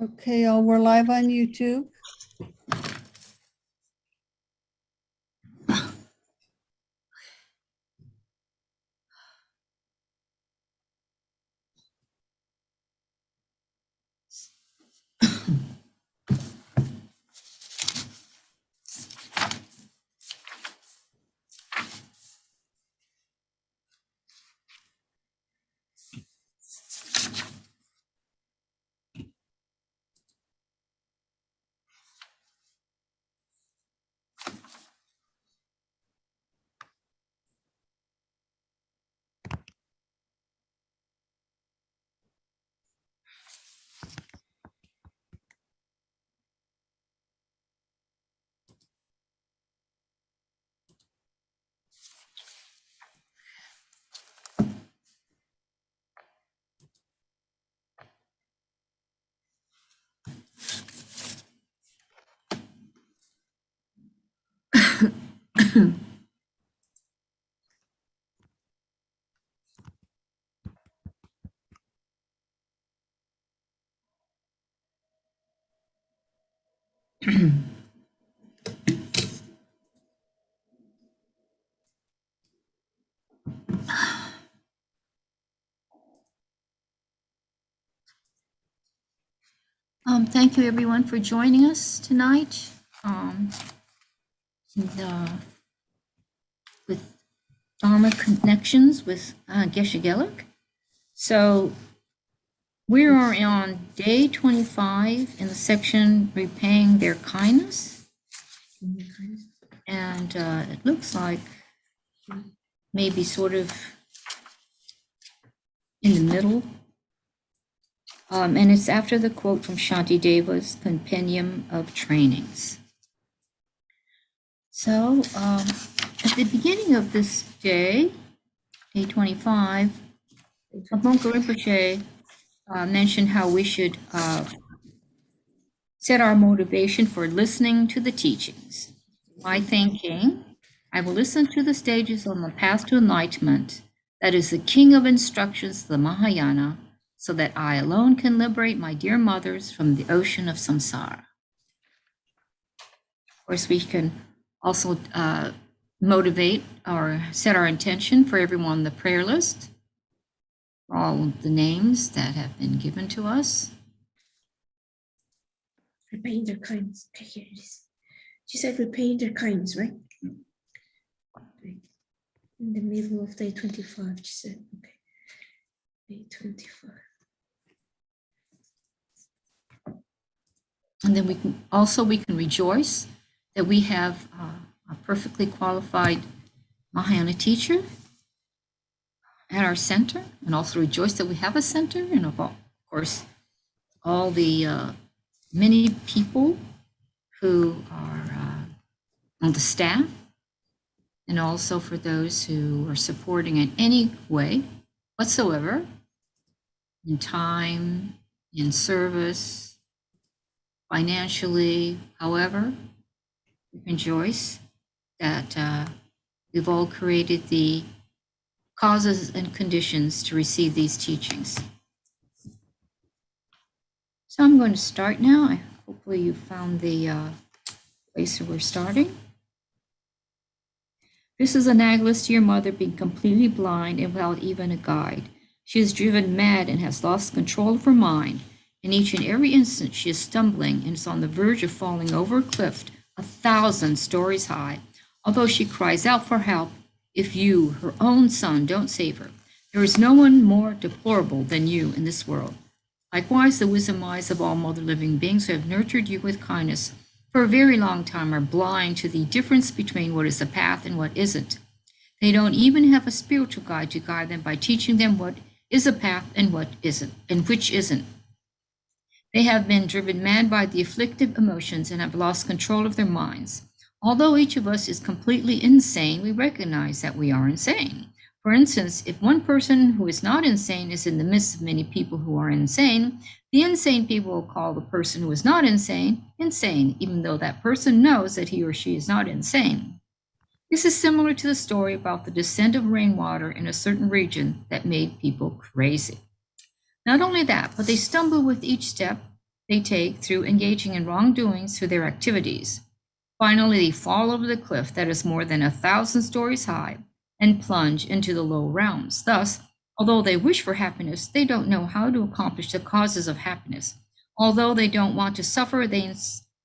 Okay, we're live on YouTube. Thank you everyone for joining us tonight with Dharma Connections with Geshe Gelek. So we are on day 25 in the section Repaying Their Kindness. And it looks like maybe sort of in the middle. And it's after the quote from Shantideva's Compendium of Trainings. So at the beginning of this day, day 25, Abunga Rinpoche mentioned how we should set our motivation for listening to the teachings by thinking, I will listen to the stages on the path to enlightenment, that is the king of instructions, the Mahayana, so that I alone can liberate my dear mothers from the ocean of samsara. Of course, we can also motivate or set our intention for everyone on the prayer list, for all the names that have been given to us. Repaying their kindness. Okay, here it is. She said repaying their kindness, right? In the middle of day 25, she said, okay. Day 25. And then we can rejoice that we have a perfectly qualified Mahayana teacher at our center, and also rejoice that we have a center, and of course, all the many people who are on the staff, and also for those who are supporting in any way whatsoever, in time, in service, financially, however, we rejoice that we've all created the causes and conditions to receive these teachings. So I'm going to start now. Hopefully you found the place where we're starting. This is analogous to your mother being completely blind and without even a guide. She is driven mad and has lost control of her mind. In each and every instant, she is stumbling and is on the verge of falling over a cliff 1,000 stories high. Although she cries out for help, if you, her own son, don't save her, there is no one more deplorable than you in this world. Likewise, the wisdom eyes of all mother living beings who have nurtured you with kindness for a very long time are blind to the difference between what is the path and what isn't. They don't even have a spiritual guide to guide them by teaching them what is a path and what isn't, and which isn't. They have been driven mad by the afflictive emotions and have lost control of their minds. Although each of us is completely insane, we recognize that we are insane. For instance, if one person who is not insane is in the midst of many people who are insane, the insane people will call the person who is not insane, insane, even though that person knows that he or she is not insane. This is similar to the story about the descent of rainwater in a certain region that made people crazy. Not only that, but they stumble with each step. they take through engaging in wrongdoings through their activities. Finally, they fall over the cliff that is more than 1,000 stories high and plunge into the low realms. Thus, although they wish for happiness, they don't know how to accomplish the causes of happiness. Although they don't want to suffer, they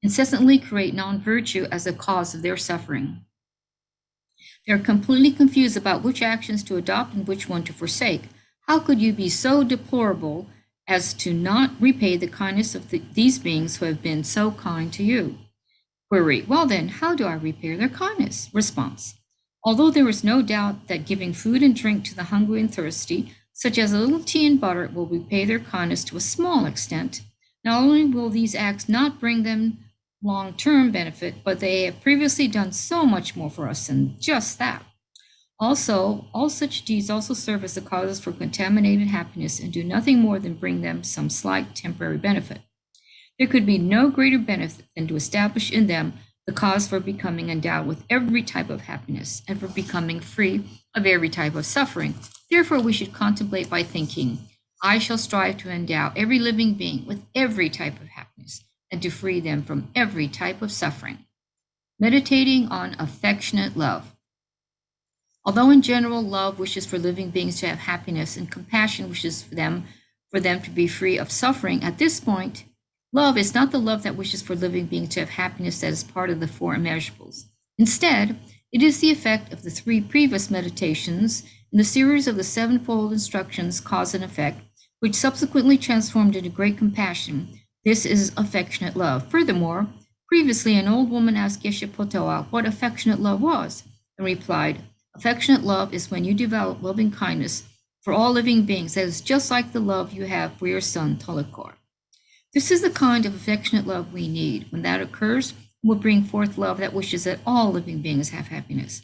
incessantly create non-virtue as the cause of their suffering. They're completely confused about which actions to adopt and which one to forsake. How could you be so deplorable as to not repay the kindness of these beings who have been so kind to you? Query, well then, how do I repay their kindness? Response, although there is no doubt that giving food and drink to the hungry and thirsty, such as a little tea and butter, will repay their kindness to a small extent, not only will these acts not bring them long-term benefit, but they have previously done so much more for us than just that. Also, all such deeds also serve as the causes for contaminated happiness and do nothing more than bring them some slight temporary benefit. There could be no greater benefit than to establish in them the cause for becoming endowed with every type of happiness and for becoming free of every type of suffering. Therefore, we should contemplate by thinking, I shall strive to endow every living being with every type of happiness and to free them from every type of suffering. Meditating on affectionate love. Although in general, love wishes for living beings to have happiness and compassion wishes for them to be free of suffering, at this point, love is not the love that wishes for living beings to have happiness that is part of the four immeasurables. Instead, it is the effect of the three previous meditations in the series of the sevenfold instructions, cause and effect, which subsequently transformed into great compassion. This is affectionate love. Furthermore, previously an old woman asked Geshe what affectionate love was, and replied, affectionate love is when you develop loving kindness for all living beings that is just like the love you have for your son, Tolokor. This is the kind of affectionate love we need. When that occurs, it will bring forth love that wishes that all living beings have happiness.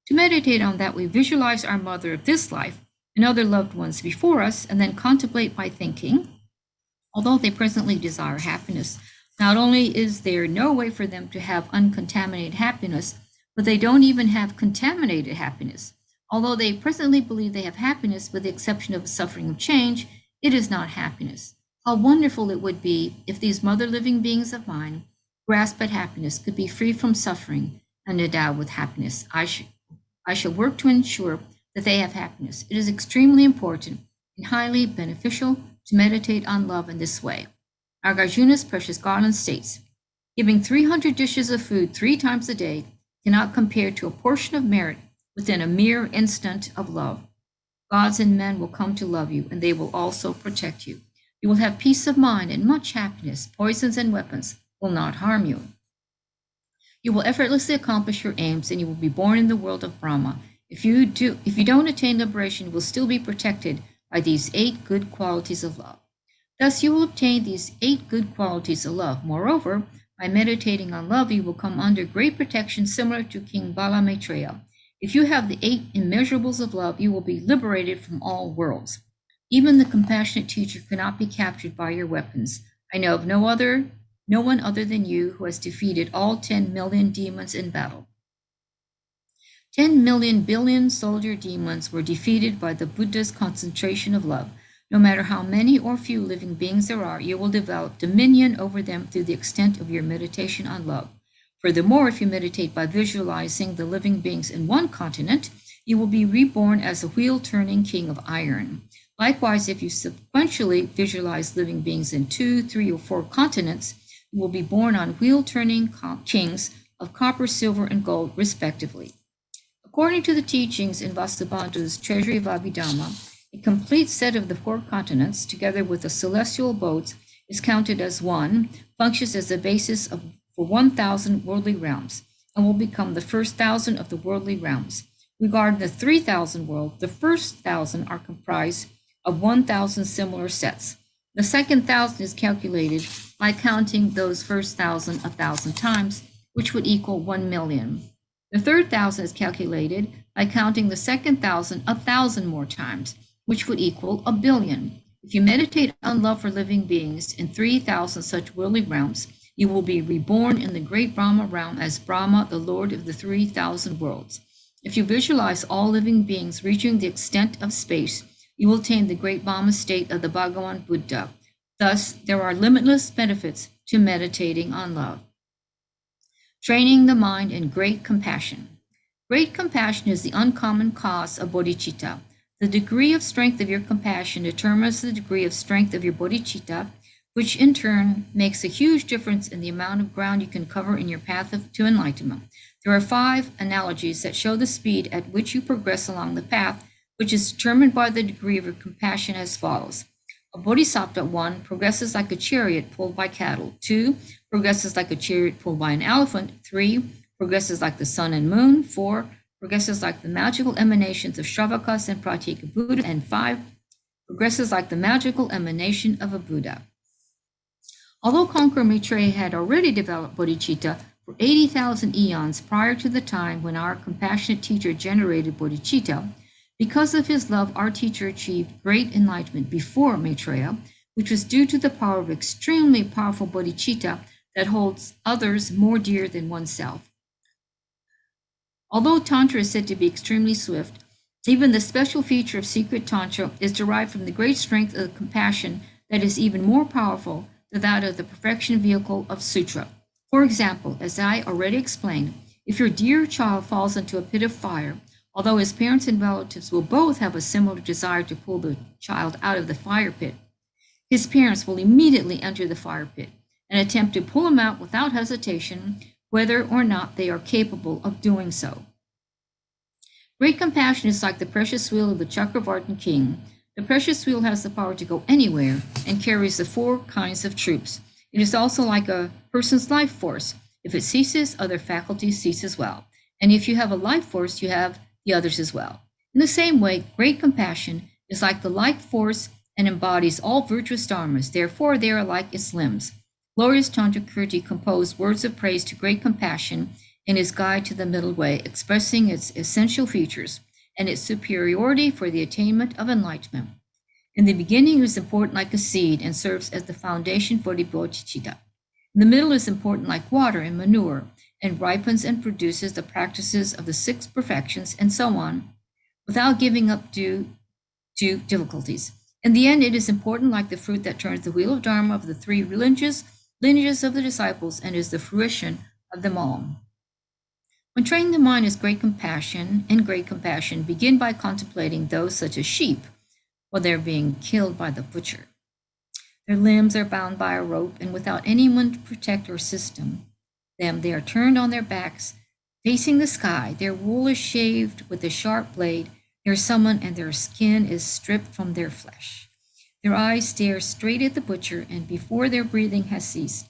To meditate on that, we visualize our mother of this life and other loved ones before us, and then contemplate by thinking, although they presently desire happiness, not only is there no way for them to have uncontaminated happiness, but they don't even have contaminated happiness. Although they presently believe they have happiness, with the exception of the suffering of change, it is not happiness. How wonderful it would be if these mother living beings of mine, grasp at happiness, could be free from suffering and endowed with happiness. I shall work to ensure that they have happiness. It is extremely important and highly beneficial to meditate on love in this way. Nagarjuna's precious garland states, giving 300 dishes of food 3 times a day cannot compare to a portion of merit within a mere instant of love. Gods and men will come to love you, and they will also protect you. You will have peace of mind and much happiness. Poisons and weapons will not harm you. You will effortlessly accomplish your aims, and you will be born in the world of Brahma. If you don't attain liberation, you will still be protected by these 8 good qualities of love. Thus, you will obtain these 8 good qualities of love. Moreover, by meditating on love, you will come under great protection similar to King Bala Maitreya. If you have the 8 immeasurables of love, you will be liberated from all worlds. Even the compassionate teacher cannot be captured by your weapons. I know of no one other than you who has defeated all 10 million demons in battle. 10 million billion soldier demons were defeated by the Buddha's concentration of love. No matter how many or few living beings there are, you will develop dominion over them through the extent of your meditation on love. Furthermore, if you meditate by visualizing the living beings in one continent, you will be reborn as a wheel-turning king of iron. Likewise, if you sequentially visualize living beings in 2, 3, or 4 continents, you will be born on wheel-turning kings of copper, silver, and gold, respectively. According to the teachings in Vasubandhu's Treasury of Abhidharma, a complete set of the 4 continents, together with the celestial abodes, is counted as one, functions as the basis for 1,000 worldly realms, and will become the first 1,000 of the worldly realms. Regarding the 3,000 worlds, the first 1,000 are comprised of 1,000 similar sets. The second 1,000 is calculated by counting those first 1,000 1,000 times, which would equal 1 million. The third 1,000 is calculated by counting the second 1,000 1,000 more times, which would equal 1 billion. If you meditate on love for living beings in 3,000 such worldly realms, you will be reborn in the great Brahma realm as Brahma, the Lord of the 3,000 worlds. If you visualize all living beings reaching the extent of space, you will attain the great Brahma state of the Bhagavan Buddha. Thus, there are limitless benefits to meditating on love. Training the mind in great compassion. Great compassion is the uncommon cause of bodhicitta. The degree of strength of your compassion determines the degree of strength of your bodhicitta, which in turn makes a huge difference in the amount of ground you can cover in your path to enlightenment. There are 5 analogies that show the speed at which you progress along the path, which is determined by the degree of your compassion as follows. A bodhisattva 1 progresses like a chariot pulled by cattle. 2 progresses like a chariot pulled by an elephant. 3 progresses like the sun and moon. 4 progresses like the magical emanations of Shravakas and Pratyeka Buddha. And 5 progresses like the magical emanation of a Buddha. Although Conqueror Maitreya had already developed bodhicitta for 80,000 eons prior to the time when our compassionate teacher generated bodhicitta, because of his love, our teacher achieved great enlightenment before Maitreya, which was due to the power of extremely powerful bodhicitta that holds others more dear than oneself. Although Tantra is said to be extremely swift, even the special feature of secret Tantra is derived from the great strength of the compassion that is even more powerful than that of the perfection vehicle of Sutra. For example, as I already explained, if your dear child falls into a pit of fire, although his parents and relatives will both have a similar desire to pull the child out of the fire pit, his parents will immediately enter the fire pit and attempt to pull him out without hesitation, whether or not they are capable of doing so. Great compassion is like the precious wheel of the Chakravartin king. The precious wheel has the power to go anywhere and carries the 4 kinds of troops. It is also like a person's life force. If it ceases, other faculties cease as well. And if you have a life force, you have the others as well. In the same way, great compassion is like the life force and embodies all virtuous dharmas. Therefore, they are like its limbs. Glorious Tantra composed words of praise to great compassion in his Guide to the Middle Way, expressing its essential features and its superiority for the attainment of enlightenment. In the beginning, it is important like a seed and serves as the foundation for the bodhicitta. In the middle is important like water and manure, and ripens and produces the practices of the 6 perfections, and so on, without giving up due to difficulties. In the end, it is important like the fruit that turns the wheel of Dharma of the 3 lineages of the disciples, and is the fruition of them all. When training the mind is great compassion, begin by contemplating those such as sheep while they're being killed by the butcher. Their limbs are bound by a rope, and without anyone to protect or assist them, they are turned on their backs, facing the sky. Their wool is shaved with a sharp blade. They are summoned, and their skin is stripped from their flesh. Their eyes stare straight at the butcher, and before their breathing has ceased,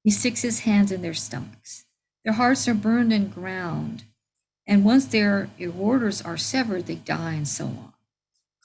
he sticks his hands in their stomachs. Their hearts are burned and ground, and once their aortas are severed, they die, and so on.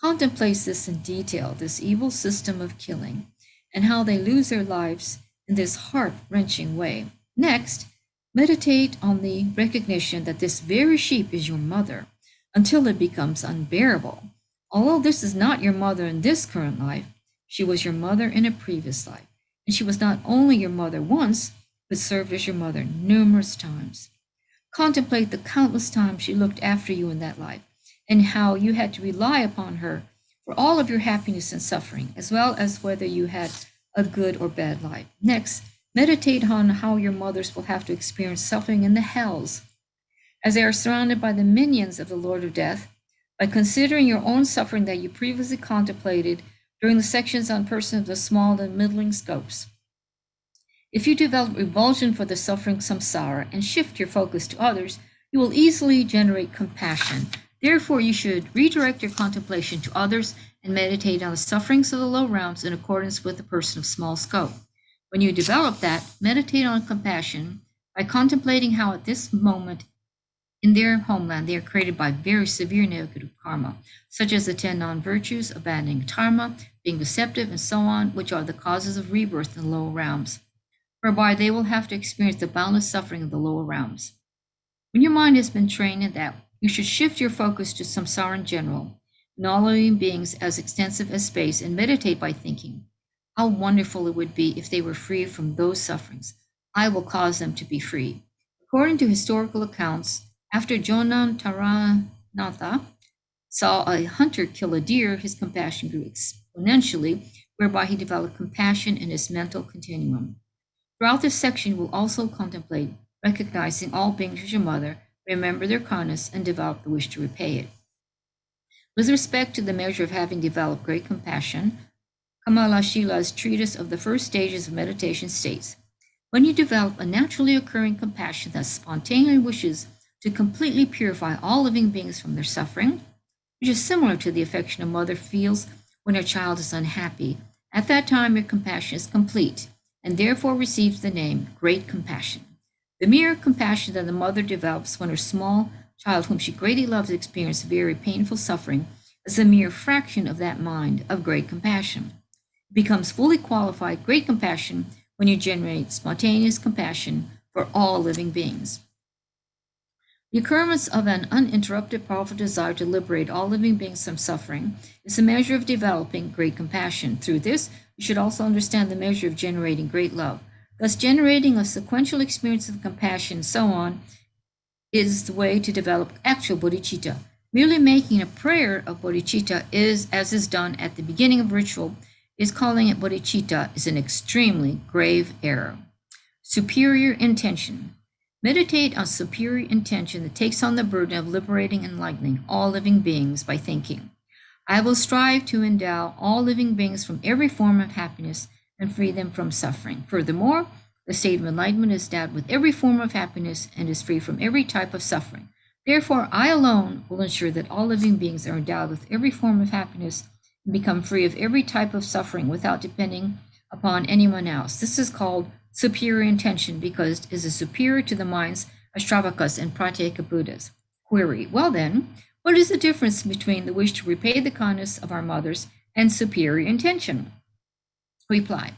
Contemplate this in detail, this evil system of killing, and how they lose their lives in this heart-wrenching way. Next, meditate on the recognition that this very sheep is your mother until it becomes unbearable. Although this is not your mother in this current life, she was your mother in a previous life. And she was not only your mother once, but served as your mother numerous times. Contemplate the countless times she looked after you in that life, and how you had to rely upon her for all of your happiness and suffering, as well as whether you had a good or bad life. Next, meditate on how your mothers will have to experience suffering in the hells, as they are surrounded by the minions of the Lord of Death, by considering your own suffering that you previously contemplated during the sections on persons of the small and middling scopes. If you develop revulsion for the suffering samsara and shift your focus to others, you will easily generate compassion. Therefore, you should redirect your contemplation to others and meditate on the sufferings of the low realms in accordance with the person of small scope. When you develop that, meditate on compassion by contemplating how at this moment in their homeland they are created by very severe negative karma, such as the 10 non-virtues, abandoning dharma, being deceptive, and so on, which are the causes of rebirth in the lower realms, whereby they will have to experience the boundless suffering of the lower realms. When your mind has been trained in that, you should shift your focus to samsara in general, and all living beings as extensive as space, and meditate by thinking, how wonderful it would be if they were free from those sufferings. I will cause them to be free. According to historical accounts, after Jonan Taranatha saw a hunter kill a deer, his compassion grew exponentially, whereby he developed compassion in his mental continuum. Throughout this section, we'll also contemplate recognizing all beings as your mother, remember their kindness, and develop the wish to repay it. With respect to the measure of having developed great compassion, Kamala Shila's treatise of the first stages of meditation states, when you develop a naturally occurring compassion that spontaneously wishes to completely purify all living beings from their suffering, which is similar to the affection a mother feels when her child is unhappy, at that time your compassion is complete and therefore receives the name great compassion. The mere compassion that the mother develops when her small child whom she greatly loves experiences very painful suffering is a mere fraction of that mind of great compassion. It becomes fully qualified great compassion when you generate spontaneous compassion for all living beings. The occurrence of an uninterrupted, powerful desire to liberate all living beings from suffering is a measure of developing great compassion. Through this, you should also understand the measure of generating great love. Thus, generating a sequential experience of compassion, and so on, is the way to develop actual bodhicitta. Merely making a prayer of bodhicitta is, as is done at the beginning of ritual, is calling it bodhicitta is an extremely grave error. Superior intention. Meditate on superior intention that takes on the burden of liberating and enlightening all living beings by thinking, I will strive to endow all living beings from every form of happiness and free them from suffering. Furthermore, the state of enlightenment is endowed with every form of happiness and is free from every type of suffering. Therefore, I alone will ensure that all living beings are endowed with every form of happiness and become free of every type of suffering without depending upon anyone else. This is called superior intention because it is superior to the minds of Shravakas and Pratyeka Buddhas. Query, well then, what is the difference between the wish to repay the kindness of our mothers and superior intention? Reply,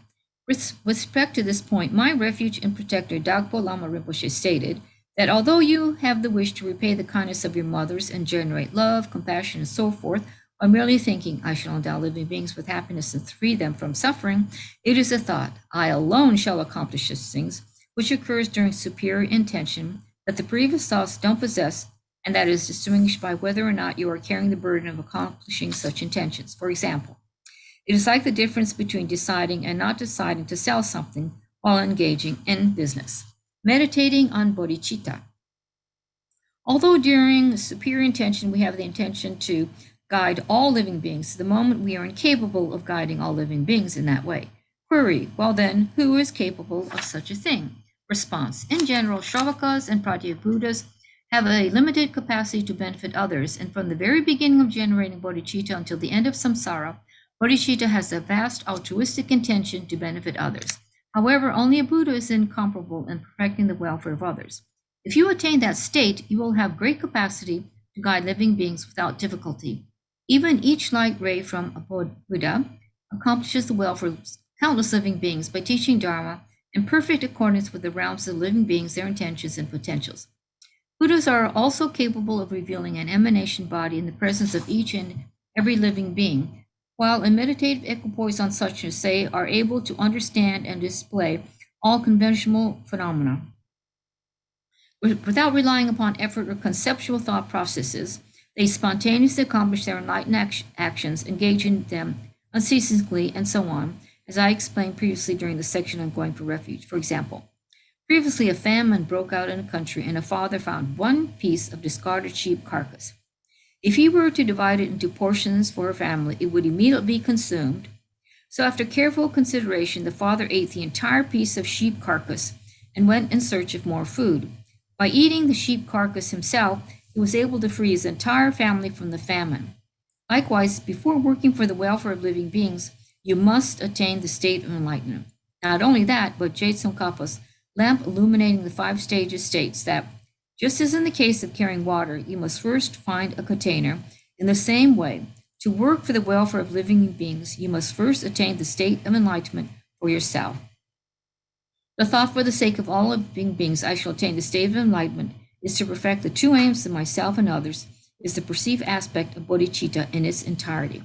with respect to this point, my refuge and protector Dagpo Lama Rinpoche stated that although you have the wish to repay the kindness of your mothers and generate love, compassion, and so forth, by merely thinking, I shall endow living beings with happiness and free them from suffering, it is a thought, I alone shall accomplish these things, which occurs during superior intention that the previous thoughts don't possess, and that is distinguished by whether or not you are carrying the burden of accomplishing such intentions. For example, it is like the difference between deciding and not deciding to sell something while engaging in business. Meditating on bodhicitta. Although during superior intention we have the intention to guide all living beings, the moment we are incapable of guiding all living beings in that way. Query, well then, who is capable of such a thing? Response, in general, Shravakas and Pratyeka Buddhas have a limited capacity to benefit others, and from the very beginning of generating bodhicitta until the end of samsara, bodhicitta has a vast altruistic intention to benefit others. However, only a Buddha is incomparable in perfecting the welfare of others. If you attain that state, you will have great capacity to guide living beings without difficulty. Even each light ray from a Buddha accomplishes the welfare of countless living beings by teaching Dharma in perfect accordance with the realms of living beings, their intentions and potentials. Buddhas are also capable of revealing an emanation body in the presence of each and every living being, while in meditative equipoise on such as say are able to understand and display all conventional phenomena. Without relying upon effort or conceptual thought processes, they spontaneously accomplish their enlightened actions, engage in them unceasingly, and so on, as I explained previously during the section on going for refuge. For example, previously a famine broke out in a country and a father found one piece of discarded sheep carcass. If he were to divide it into portions for a family, it would immediately be consumed. So after careful consideration, the father ate the entire piece of sheep carcass and went in search of more food. By eating the sheep carcass himself, he was able to free his entire family from the famine. Likewise, before working for the welfare of living beings, you must attain the state of enlightenment. Not only that, but Je Tsongkhapa's lamp illuminating the 5 stages states that, just as in the case of carrying water, you must first find a container. In the same way, to work for the welfare of living beings, you must first attain the state of enlightenment for yourself. The thought for the sake of all living beings, I shall attain the state of enlightenment, is to perfect the 2 aims of myself and others, is the perceived aspect of bodhicitta in its entirety.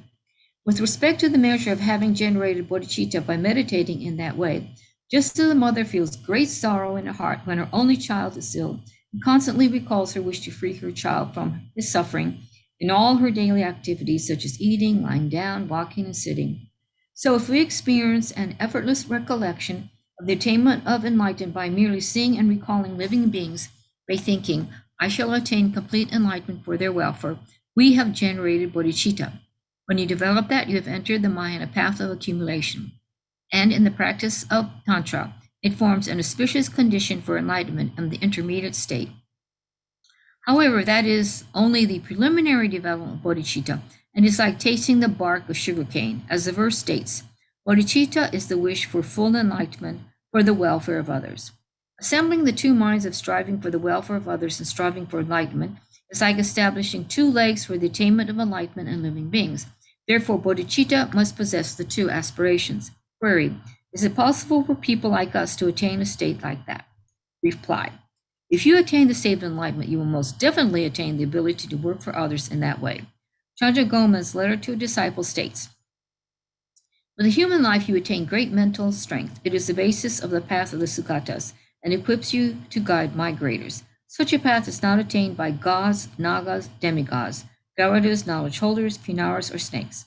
With respect to the measure of having generated bodhicitta by meditating in that way, just as a mother feels great sorrow in her heart when her only child is ill, and constantly recalls her wish to free her child from his suffering in all her daily activities, such as eating, lying down, walking, and sitting, So if we experience an effortless recollection of the attainment of enlightenment by merely seeing and recalling living beings by thinking, I shall attain complete enlightenment for their welfare, we have generated bodhicitta. When you develop that, you have entered the Mahayana path of accumulation. And in the practice of Tantra, it forms an auspicious condition for enlightenment and the intermediate state. However, that is only the preliminary development of bodhicitta, and is like tasting the bark of sugarcane. As the verse states, bodhicitta is the wish for full enlightenment for the welfare of others. Assembling the two minds of striving for the welfare of others and striving for enlightenment is like establishing two legs for the attainment of enlightenment in living beings. Therefore, bodhicitta must possess the two aspirations. Query, is it possible for people like us to attain a state like that? Reply, if you attain the state of enlightenment, you will most definitely attain the ability to work for others in that way. Chandra Goma's letter to a disciple states, with a human life, you attain great mental strength. It is the basis of the path of the Sukatas and equips you to guide migrators. Such a path is not attained by gods, nagas, demigods, garudas, knowledge holders, kinaras, or snakes.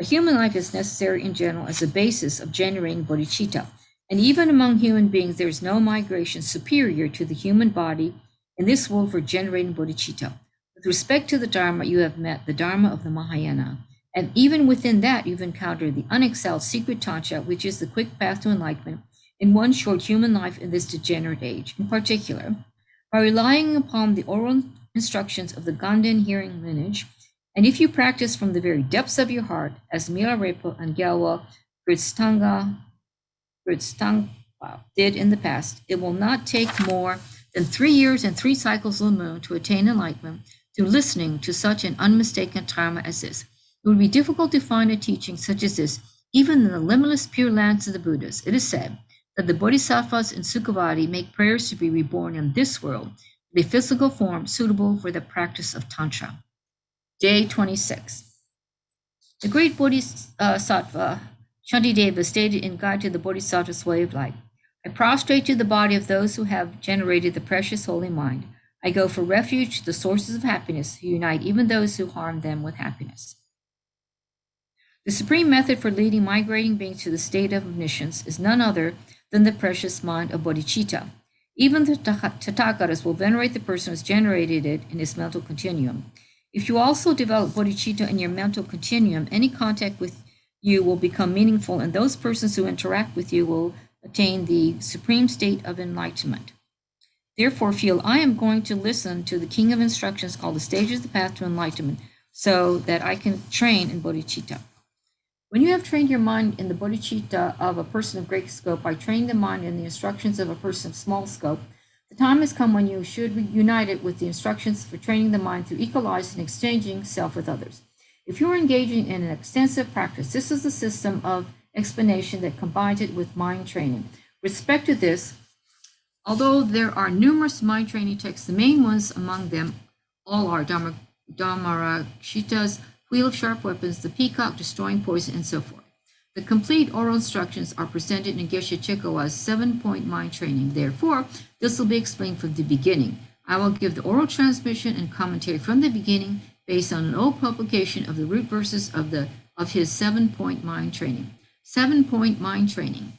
A human life is necessary in general as a basis of generating bodhicitta, and even among human beings, there is no migration superior to the human body in this world for generating bodhicitta. With respect to the Dharma, you have met the Dharma of the Mahayana, and even within that, you've encountered the unexcelled secret Tantra, which is the quick path to enlightenment in one short human life in this degenerate age. In particular, by relying upon the oral instructions of the Ganden hearing lineage, and if you practice from the very depths of your heart, as Milarepa and Gyalwa Gridstanga did in the past, it will not take more than 3 years and 3 cycles of the moon to attain enlightenment through listening to such an unmistaken Dharma as this. It would be difficult to find a teaching such as this, even in the limitless pure lands of the Buddhas. It is said that the Bodhisattvas in Sukhavati make prayers to be reborn in this world, in a physical form suitable for the practice of Tantra. Day 26. The great Bodhisattva Shantideva stated in Guide to the Bodhisattva's Way of Life, I prostrate to the body of those who have generated the precious holy mind. I go for refuge to the sources of happiness, who unite even those who harm them with happiness. The supreme method for leading migrating beings to the state of omniscience is none other than the precious mind of bodhicitta. Even the Tathagatas will venerate the person who has generated it in his mental continuum. If you also develop bodhicitta in your mental continuum, any contact with you will become meaningful, and those persons who interact with you will attain the supreme state of enlightenment. Therefore, feel, I am going to listen to the king of instructions called the stages of the path to enlightenment so that I can train in bodhicitta. When you have trained your mind in the bodhicitta of a person of great scope by training the mind in the instructions of a person of small scope, the time has come when you should unite it with the instructions for training the mind through equalizing and exchanging self with others. If you are engaging in an extensive practice, this is the system of explanation that combines it with mind training. With respect to this, although there are numerous mind training texts, the main ones among them all are Dharmarakshita's Wheel of Sharp Weapons, the Peacock Destroying Poison, and so forth. The complete oral instructions are presented in Geshe Chikawa's 7-point mind training. Therefore, this will be explained from the beginning. I will give the oral transmission and commentary from the beginning based on an old publication of the root verses of his 7-point mind training. 7-point mind training.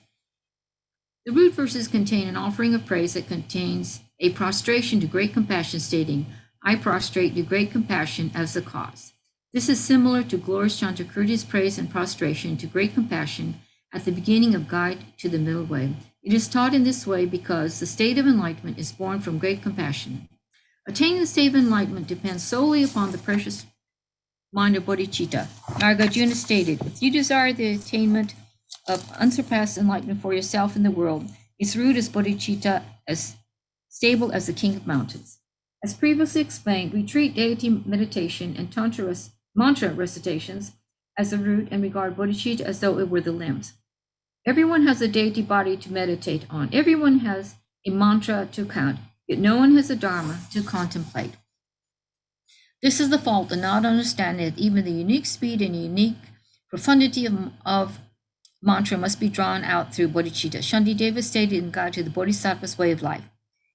The root verses contain an offering of praise that contains a prostration to great compassion, stating, I prostrate to great compassion as the cause. This is similar to glorious Chandrakurti's praise and prostration to great compassion at the beginning of Guide to the Middle Way. It is taught in this way because the state of enlightenment is born from great compassion. Attaining the state of enlightenment depends solely upon the precious mind of bodhicitta. Nagarjuna stated, if you desire the attainment of unsurpassed enlightenment for yourself in the world, its root is bodhicitta, as stable as the king of mountains. As previously explained, we treat deity meditation and mantra recitations as the root and regard bodhicitta as though it were the limbs. Everyone has a deity body to meditate on. Everyone has a mantra to count, yet no one has a dharma to contemplate. This is the fault in not understanding that even the unique speed and unique profundity of mantra must be drawn out through bodhicitta. Shantideva stated in Guide to the Bodhisattva's Way of Life,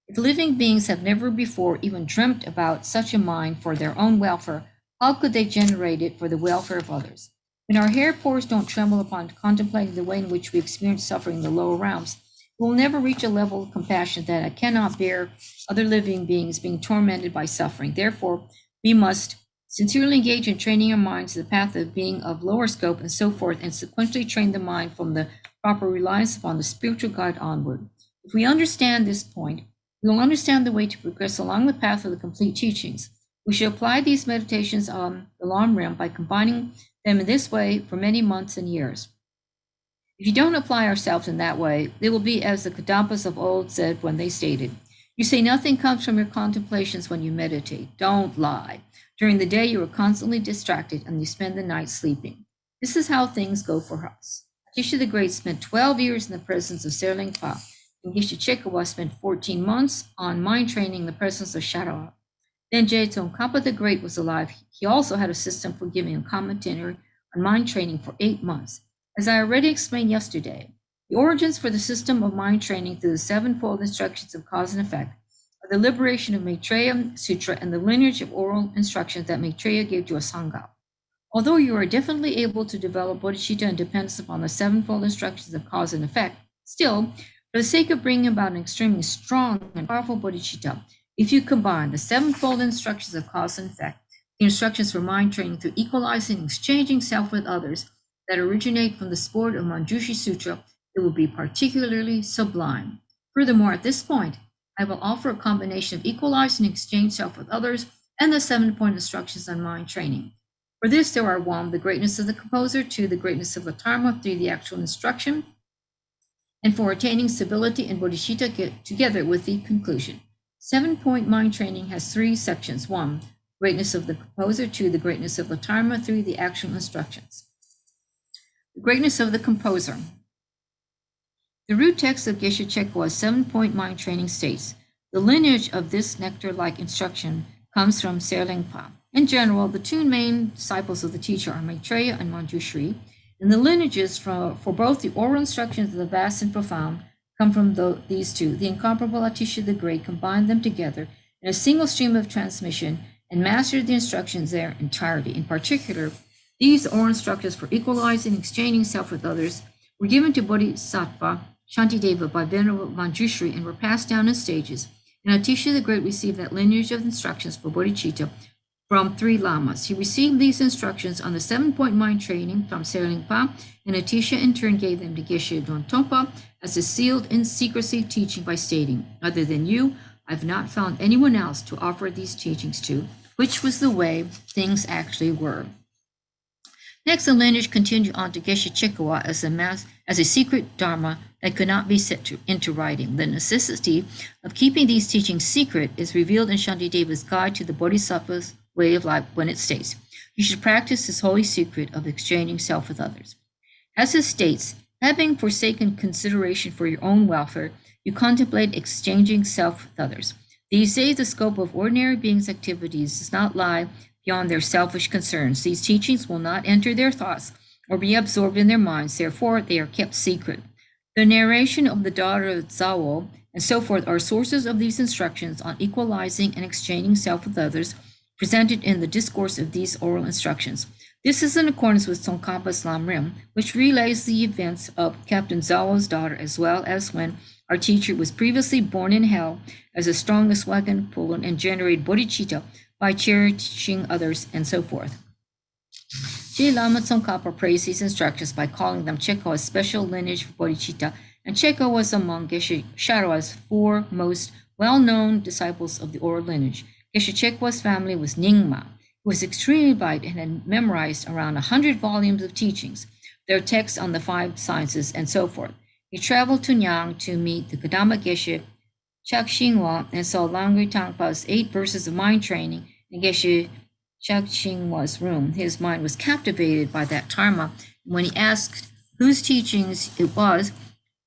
if living beings have never before even dreamt about such a mind for their own welfare, how could they generate it for the welfare of others? When our hair pores don't tremble upon contemplating the way in which we experience suffering in the lower realms, we will never reach a level of compassion that cannot bear other living beings being tormented by suffering. Therefore, we must sincerely engage in training our minds to the path of being of lower scope and so forth, and sequentially train the mind from the proper reliance upon the spiritual guide onward. If we understand this point, we will understand the way to progress along the path of the complete teachings. We should apply these meditations on the Lamrim by combining them in this way for many months and years. If you don't apply ourselves in that way, it will be as the Kadampas of old said when they stated, "You say nothing comes from your contemplations when you meditate. Don't lie. During the day, you are constantly distracted and you spend the night sleeping." This is how things go for us. Geshe the Great spent 12 years in the presence of Serlingpa, and Geshe Chekawa spent 14 months on mind training in the presence of Sharawa. Then Tsongkhapa the Great was alive. He also had a system for giving a commentary on mind training for 8 months. As I already explained yesterday, the origins for the system of mind training through the sevenfold instructions of cause and effect are the liberation of Maitreya Sutra and the lineage of oral instructions that Maitreya gave to a Sangha. Although you are definitely able to develop bodhicitta and dependence upon the sevenfold instructions of cause and effect, still, for the sake of bringing about an extremely strong and powerful bodhicitta, if you combine the sevenfold instructions of cause and effect, the instructions for mind training through equalizing and exchanging self with others that originate from the sport of Manjushri Sutra, it will be particularly sublime. Furthermore, at this point, I will offer a combination of equalize and exchange self with others and the 7-point instructions on mind training. For this, there are 1, the greatness of the composer, 2, the greatness of the Dharma, 3, the actual instruction, and for attaining stability and bodhicitta together with the conclusion. 7-point mind training has 3 sections. 1, greatness of the composer, 2, the greatness of the Dharma, 3, the actual instructions. The greatness of the composer. The root text of Geshe Chekawa's 7-point mind training states, the lineage of this nectar-like instruction comes from Serlingpa. In general, the 2 main disciples of the teacher are Maitreya and Manjushri, and the lineages for both the oral instructions of the vast and profound come from these 2. The incomparable Atisha the Great combined them together in a single stream of transmission and mastered the instructions their entirety. In particular, these oral instructions for equalizing and exchanging self with others were given to Bodhisattva Shantideva by Venerable Manjushri and were passed down in stages. And Atisha the Great received that lineage of instructions for bodhicitta from 3 lamas. He received these instructions on the 7-point mind training from Serlingpa, and Atisha in turn gave them to Geshe Dontonpa as a sealed in secrecy teaching by stating, "Other than you, I've not found anyone else to offer these teachings to," which was the way things actually were. Next, the lineage continued on to Geshe Chekawa as a secret Dharma that could not be set into writing. The necessity of keeping these teachings secret is revealed in Shantideva's Guide to the Bodhisattva's Way of Life when it states, "You should practice this holy secret of exchanging self with others." As it states, having forsaken consideration for your own welfare, you contemplate exchanging self with others. These days, the scope of ordinary beings' activities does not lie beyond their selfish concerns. These teachings will not enter their thoughts or be absorbed in their minds. Therefore, they are kept secret. The narration of the daughter of Zawo and so forth are sources of these instructions on equalizing and exchanging self with others presented in the discourse of these oral instructions. This is in accordance with Tsongkhapa's Lamrim, which relays the events of Captain Zawo's daughter as well as when our teacher was previously born in hell as the strongest wagon puller and generated bodhicitta by cherishing others and so forth. J. Lama Tsongkhapa praised these instructions by calling them Chekawa's special lineage for bodhicitta, and Chekawa was among Geshe Sharawa's 4 most well-known disciples of the oral lineage. Geshe Chekawa's family was Nyingma, who was extremely bright and had memorized around 100 volumes of teachings, their texts on the 5 sciences, and so forth. He traveled to Nyang to meet the Kadama Geshe Chakshingwa and saw Langri Tangpa's 8 verses of mind training in Geshe Chakshingwa's room. His mind was captivated by that Dharma. When he asked whose teachings it was,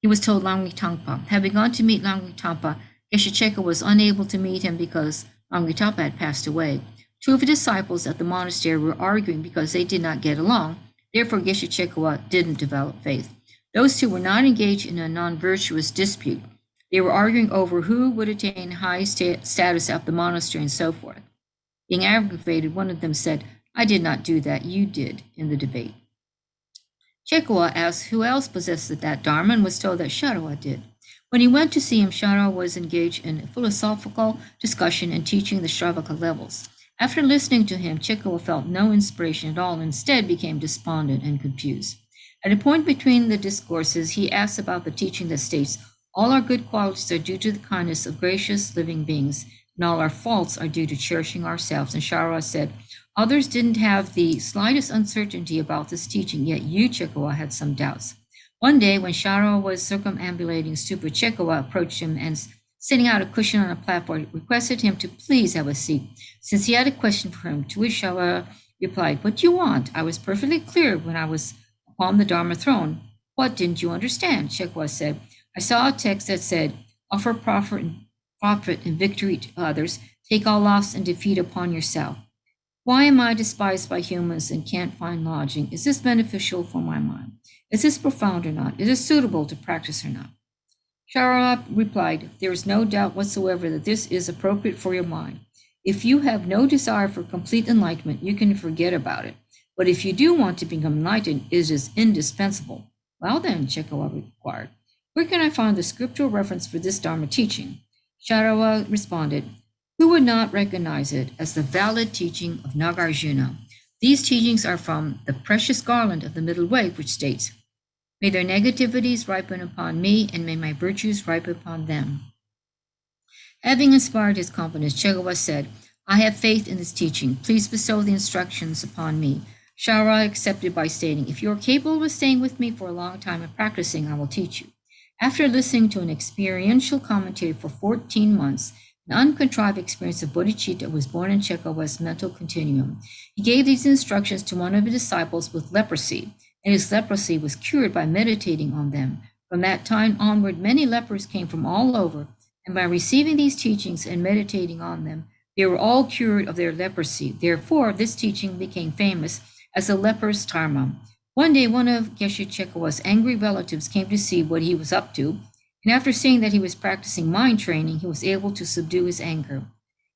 he was told Langri Tangpa. Having gone to meet Langri Tangpa, Geshe Chekawa was unable to meet him because Langri Tangpa had passed away. 2 of his disciples at the monastery were arguing because they did not get along. Therefore, Geshe Chekawa didn't develop faith. Those 2 were not engaged in a non-virtuous dispute. They were arguing over who would attain high status at the monastery and so forth. Being aggravated, one of them said, "I did not do that, you did," in the debate. Chekwa asked who else possessed that Dharma and was told that Sharawa did. When he went to see him, Sharawa was engaged in philosophical discussion and teaching the Shravaka levels. After listening to him, Chekwa felt no inspiration at all and instead became despondent and confused. At a point between the discourses, he asked about the teaching that states, all our good qualities are due to the kindness of gracious living beings, and all our faults are due to cherishing ourselves. And Sharawa said, others didn't have the slightest uncertainty about this teaching, yet you, Chekwa, had some doubts. One day, when Sharawa was circumambulating stupid, Chekwa approached him and, sitting out a cushion on a platform, requested him to please have a seat, since he had a question for him, to which Sharawa replied, what do you want? I was perfectly clear when I was upon the Dharma throne. What didn't you understand? Chekwa said, I saw a text that said, offer profit and victory to others, take all loss and defeat upon yourself. Why am I despised by humans and can't find lodging? Is this beneficial for my mind? Is this profound or not? Is it suitable to practice or not? Sharawa replied, there is no doubt whatsoever that this is appropriate for your mind. If you have no desire for complete enlightenment, you can forget about it. But if you do want to become enlightened, it is indispensable. Well then, Chekwa inquired, where can I find the scriptural reference for this Dharma teaching? Sharawa responded, who would not recognize it as the valid teaching of Nagarjuna? These teachings are from the precious garland of the middle way, which states, may their negativities ripen upon me, and may my virtues ripen upon them. Having inspired his confidence, Chekwa said, I have faith in this teaching. Please bestow the instructions upon me. Sharawa accepted by stating, if you are capable of staying with me for a long time and practicing, I will teach you. After listening to an experiential commentary for 14 months, an uncontrived experience of bodhicitta was born in Chekwa's mental continuum. He gave these instructions to one of his disciples with leprosy, and his leprosy was cured by meditating on them. From that time onward, many lepers came from all over, and by receiving these teachings and meditating on them, they were all cured of their leprosy. Therefore, this teaching became famous as the leper's Dharma. One day, one of Geshe Chekwa's angry relatives came to see what he was up to, and after seeing that he was practicing mind training, he was able to subdue his anger.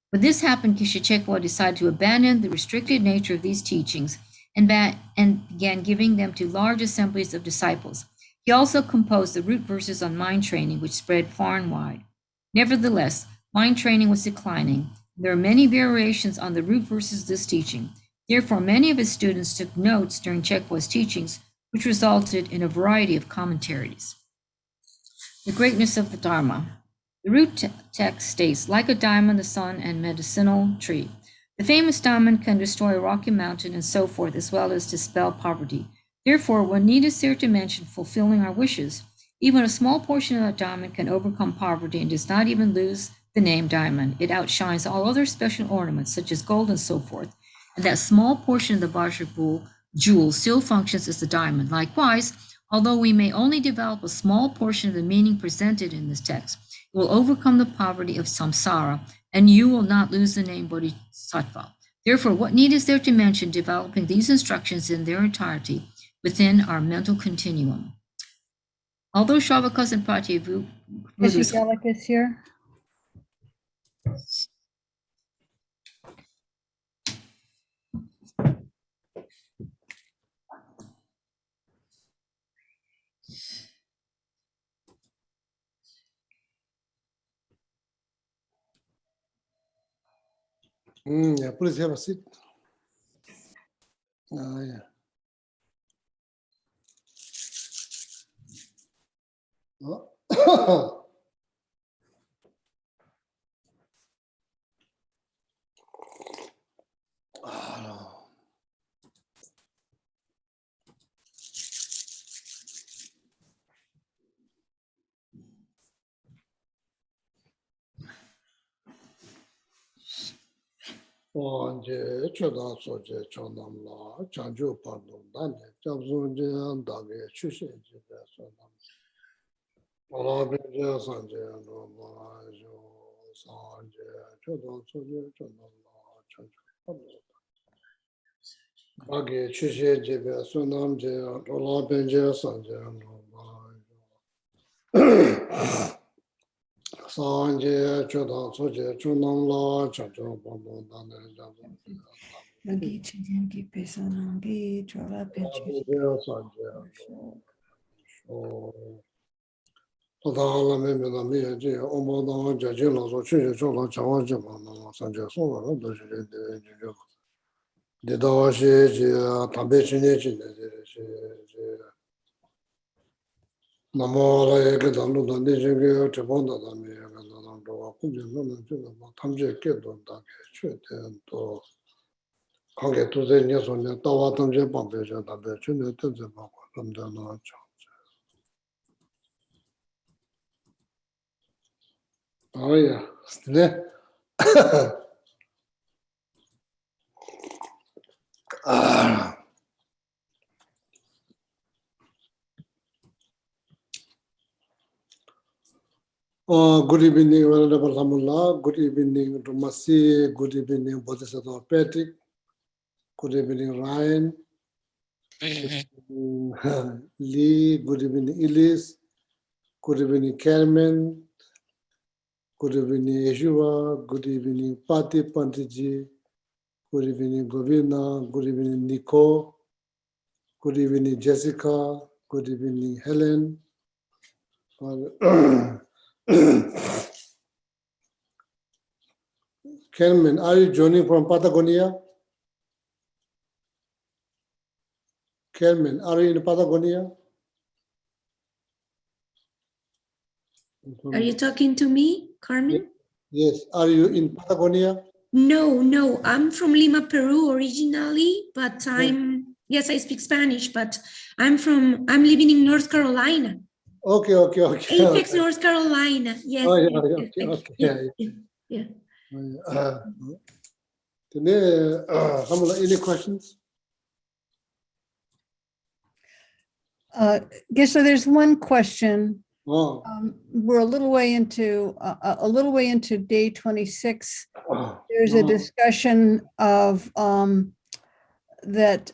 When this happened, Geshe Chekwa decided to abandon the restricted nature of these teachings and began giving them to large assemblies of disciples. He also composed the root verses on mind training, which spread far and wide. Nevertheless, mind training was declining. There are many variations on the root verses of this teaching. Therefore, many of his students took notes during Chekwa's teachings, which resulted in a variety of commentaries. The greatness of the Dharma. The root text states, like a diamond, the sun, and medicinal tree. The famous diamond can destroy a rocky mountain and so forth, as well as dispel poverty. Therefore, what need is there to mention fulfilling our wishes? Even a small portion of that diamond can overcome poverty and does not even lose the name diamond. It outshines all other special ornaments, such as gold and so forth. And that small portion of the Vajra jewel still functions as the diamond. Likewise, although we may only develop a small portion of the meaning presented in this text, it will overcome the poverty of samsara, and you will not lose the name bodhisattva. Therefore, what need is there to mention developing these instructions in their entirety within our mental continuum? Although Shravakas and Pratyavu Gelek is here. Yeah, please have a seat. Yeah. Oh. Onje choda soje chonamla chanju pardon dane jabzunje andage chushenje besonam olabenje sanje no majo sanje choda soje chonamla chanju pardon age chushenje besonam je olabenje sanje no majo Sanje choda soje chonamla chanju pardon dane jabzunje Nagi Chinyangi Pesanangi Chola Pinchi. Oh yeah, good evening, Venerable Hamullah. Good evening, Ramasi. Good evening, Bodhisattva Patrick. Good evening, Ryan. Lee. Good evening, Elise. Good evening, Carmen. Good evening, Yeshua. Good evening, Pati Pantiji. Good evening, Govina. Good evening, Nico. Good evening, Jessica. Good evening, Helen. Carmen, are you joining from Patagonia? Carmen, are you in Patagonia? Are you talking to me, Carmen? Yes. Are you in Patagonia? No, I'm from Lima, Peru originally, but yes, I speak Spanish, but I'm living in North Carolina. Okay. Apex, North Carolina. Yes. Oh, yeah, Yes, okay. yeah. Any questions? Geshe, there's one question. Oh. We're a little way into day 26. There's a discussion of that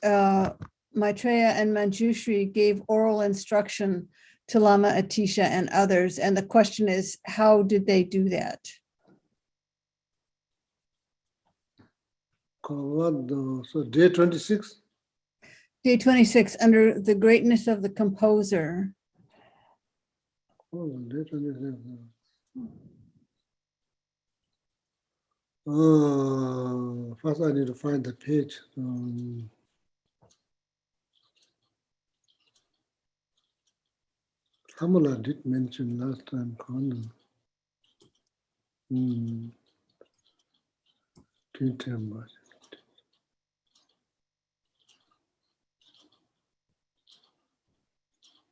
Maitreya and Manjushri gave oral instruction to Lama Atisha and others, and the question is, how did they do that? So day 26? Day 26, under the greatness of the composer. Oh, day 26. First I need to find the page. Kamala did mention last time, Conan.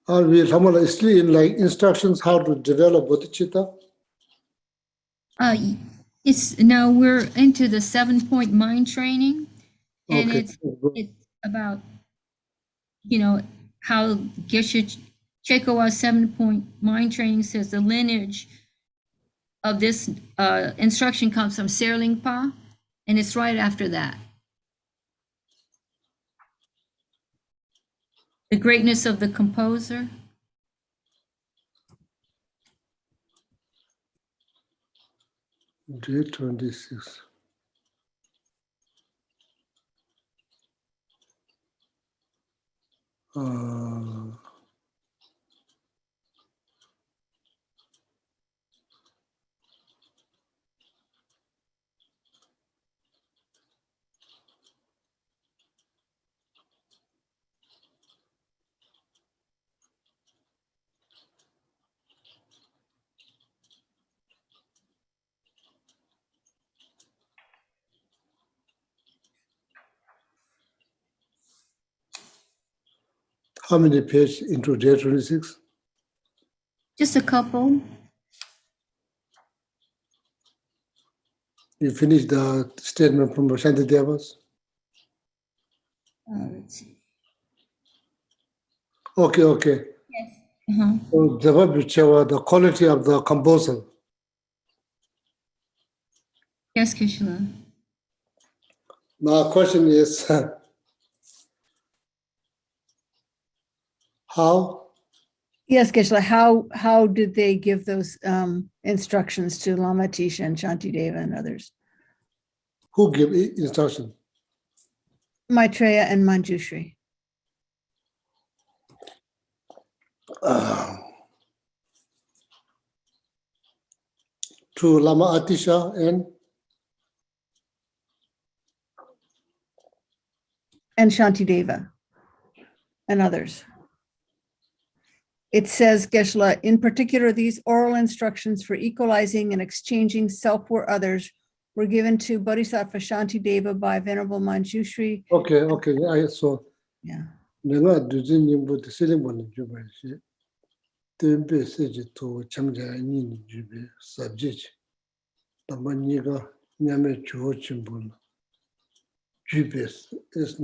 Are we still in like instructions how to develop bodhicitta? Now we're into the 7-point mind training, and Okay. it's about, how Geshe Chekowa's 7-point mind training says the lineage of this instruction comes from Serlingpa, and it's right after that. The greatness of the composer. Day 26. How many pages into day 26? Just a couple. You finished the statement from Shanti Devas? Let's see. Okay. Yes. So the quality of the composer. Yes, Kishla. Now question is, how? Yes, Geshe, how did they give those instructions to Lama Atisha and Shantideva and others? Who gave instruction? Maitreya and Manjushri. To Lama Atisha And Shantideva and others. It says, Geshe, in particular, these oral instructions for equalizing and exchanging self for others were given to Bodhisattva Shantideva by Venerable Manjushri. Okay, I saw. Yeah. 내가 두진 님부터 실행하는 주변시 tempe seji to chamja yin jube subject. Tamaniga nyame chuo chimbun. Jube is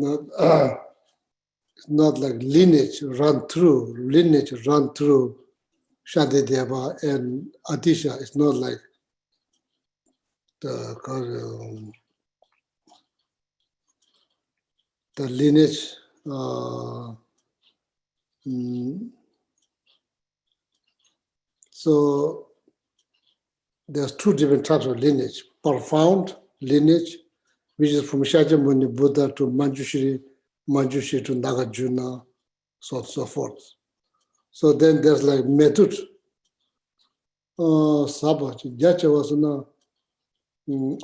not like lineage run through Shantideva and Atisha. It's not like the lineage. So there's two different types of lineage. Profound lineage, which is from Shakyamuni Buddha to Manjushri to Nagarjuna, so on and so forth. So then there's like method. Sabbath, Geshe was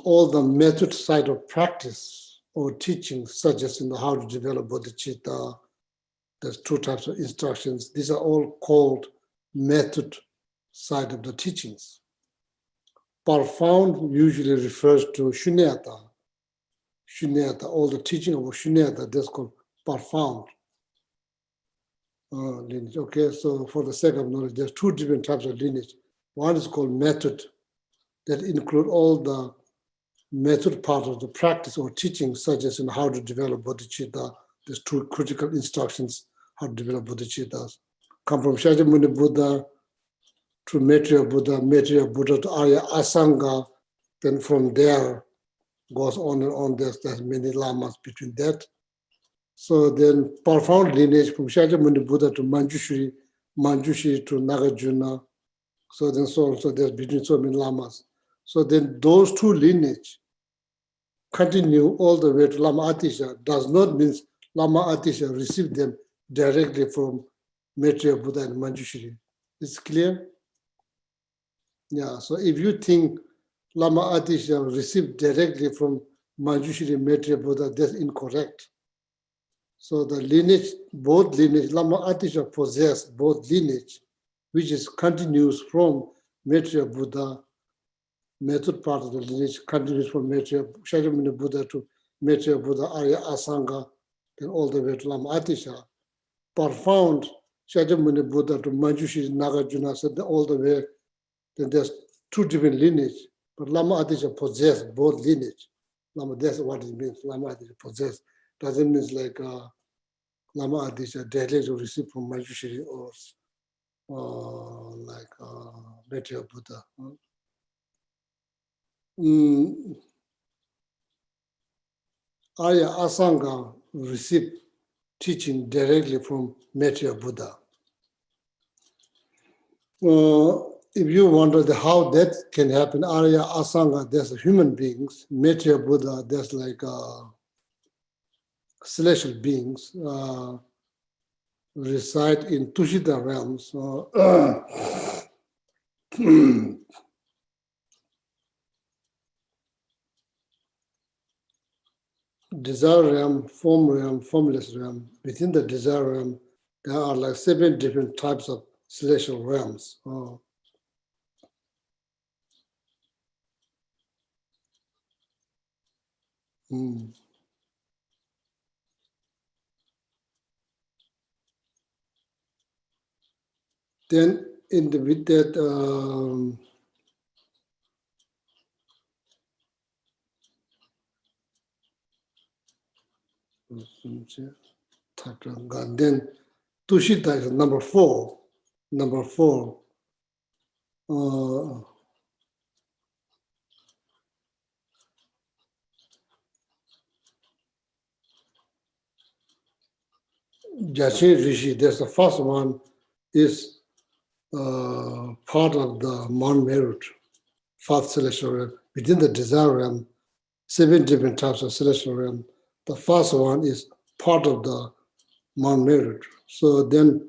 all the method side of practice or teaching, such as how to develop bodhicitta. There's two types of instructions. These are all called method side of the teachings. Profound usually refers to shunyata. All the teaching of shunyata, that's called profound lineage. Okay, so for the sake of knowledge, there's two different types of lineage. One is called method, that include all the method part of the practice or teaching, such as in how to develop bodhicitta. There's two critical instructions how to develop bodhicittas. Come from Shakyamuni Buddha to Maitreya Buddha to Arya Asanga, then from there goes on and on. There's many lamas between that. So then profound lineage from Shakyamuni Buddha to Manjushri to Nagarjuna. So then so on. So there's between so many lamas. So then those two lineage continue all the way to Lama Atisha. Does not mean Lama Atisha received them directly from Maitreya Buddha and Manjushri. It's clear? Yeah, so if you think Lama Atisha received directly from Manjushri Maitreya Buddha, that's incorrect. So the lineage, both lineage, Lama Atisha possess both lineage, which is continues from Maitreya Buddha, method part of the lineage continues from Maitreya, Shakyamuni Buddha to Maitreya Buddha, Arya Asanga, then all the way to Lama Atisha. Profound Shakyamuni Buddha to Manjushri Nagarjuna, so all the way. Then there's two different lineage, but Lama Atisha possess both lineage. That's what it means. Lama Atisha possess doesn't mean like Lama Atisha directly to receive from Manjushri or like Maitreya Buddha. Arya Asanga received teaching directly from Maitreya Buddha. If you wonder how that can happen, Arya Asanga, there's human beings. Maitreya Buddha, there's like celestial beings reside in Tushita realms. Desire realm, formless realm. Within the desire realm, there are like 7 different types of celestial realms. Then with that, then Tushita is number 4. Geshe Rishi, there's the first one is part of the Mount Merit, 4th celestial realm. Within the desire realm, 7 different types of celestial realm. The first one is part of the Mount Merit. So then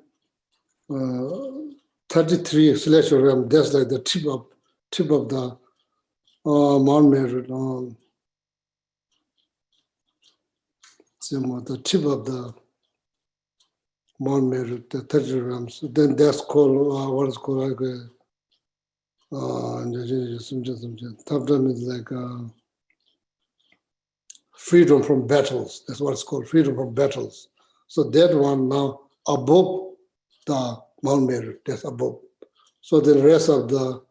33 celestial realm, that's like the tip of the Mount Merit. The tip of the Mount Merit, the 30 realms. Then that's called what is called like sometimes it's like freedom from battles. That's what it's called, freedom from battles. So that one now above the Mount Merit, that's above. So the rest of the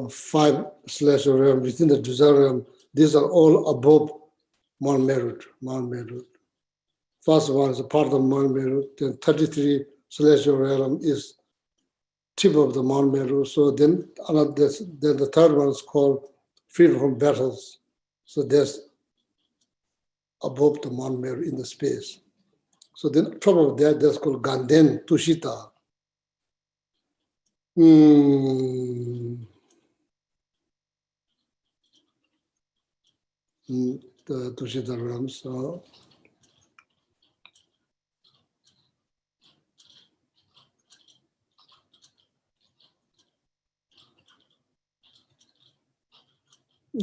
5 celestial realms within the desire realm, these are all above Mount Merit. First one is a part of the Mount Merit, then 33 celestial realm is tip of the Mount Meru. So then the third one is called freedom from battles. So that's above the Mount Meru in the space. So then on top of that, that's called Ganden Tushita. The Tushita realms.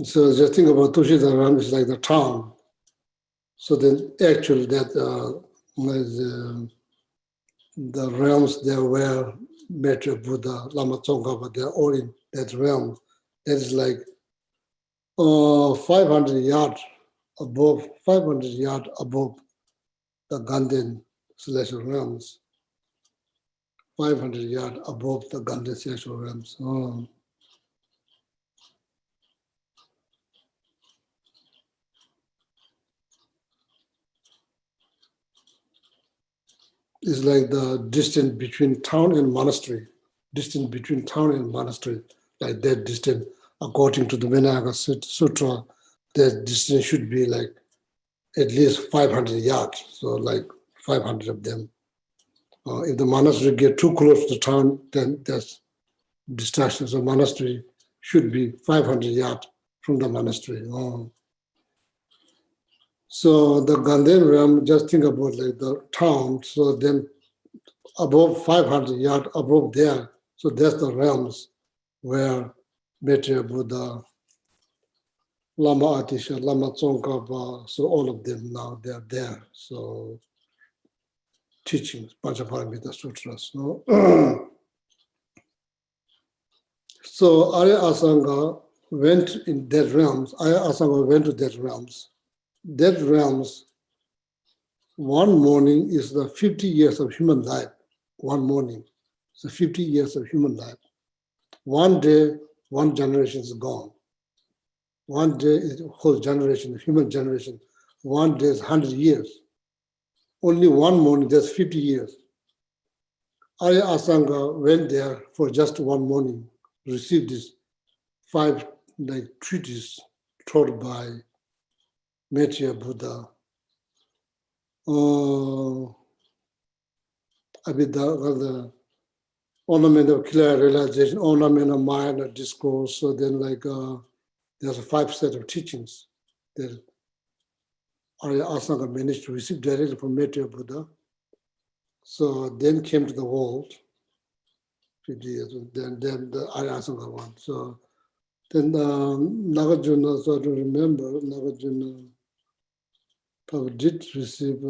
So just think about Tushita realm is like the town. So then actually that the realms there where Metta, Buddha, Lama Tsongkhapa, they're all in that realm. That is like 500 yards above the Ganden celestial realms. 500 yards above the Ganden celestial realms. It's like the distance between town and monastery. Like that distance, according to the Vinaya Sutra, that distance should be like at least 500 yards. So like 500 of them. If the monastery get too close to the town, then that's distraction. So monastery should be 500 yards from the monastery. So the Ganden realm, just think about like the town. So then above 500 yards above there, so that's the realms where Metta, Buddha, Lama Atisha, Lama Tsongkhapa, so all of them now they are there. So teachings, Panchaparamita Sutras. So Arya Asanga went in that realms. Arya Asanga went to that realms. That realms, one morning is the 50 years of human life. One morning, so 50 years of human life. One day, one generation is gone. One day is the whole generation, human generation. One day is 100 years. Only one morning, that's 50 years. Arya Asanga went there for just one morning, received this 5 treatises taught by Metta Buddha. The ornament of clear realization, ornament of mind, and discourse. So then there's a 5 set of teachings that Arya Asanga managed to receive directly from Metta Buddha. So then came to the world, 50 years, then the Arya Asanga one. So then Nagarjuna, so I don't remember, Nagarjuna probably did receive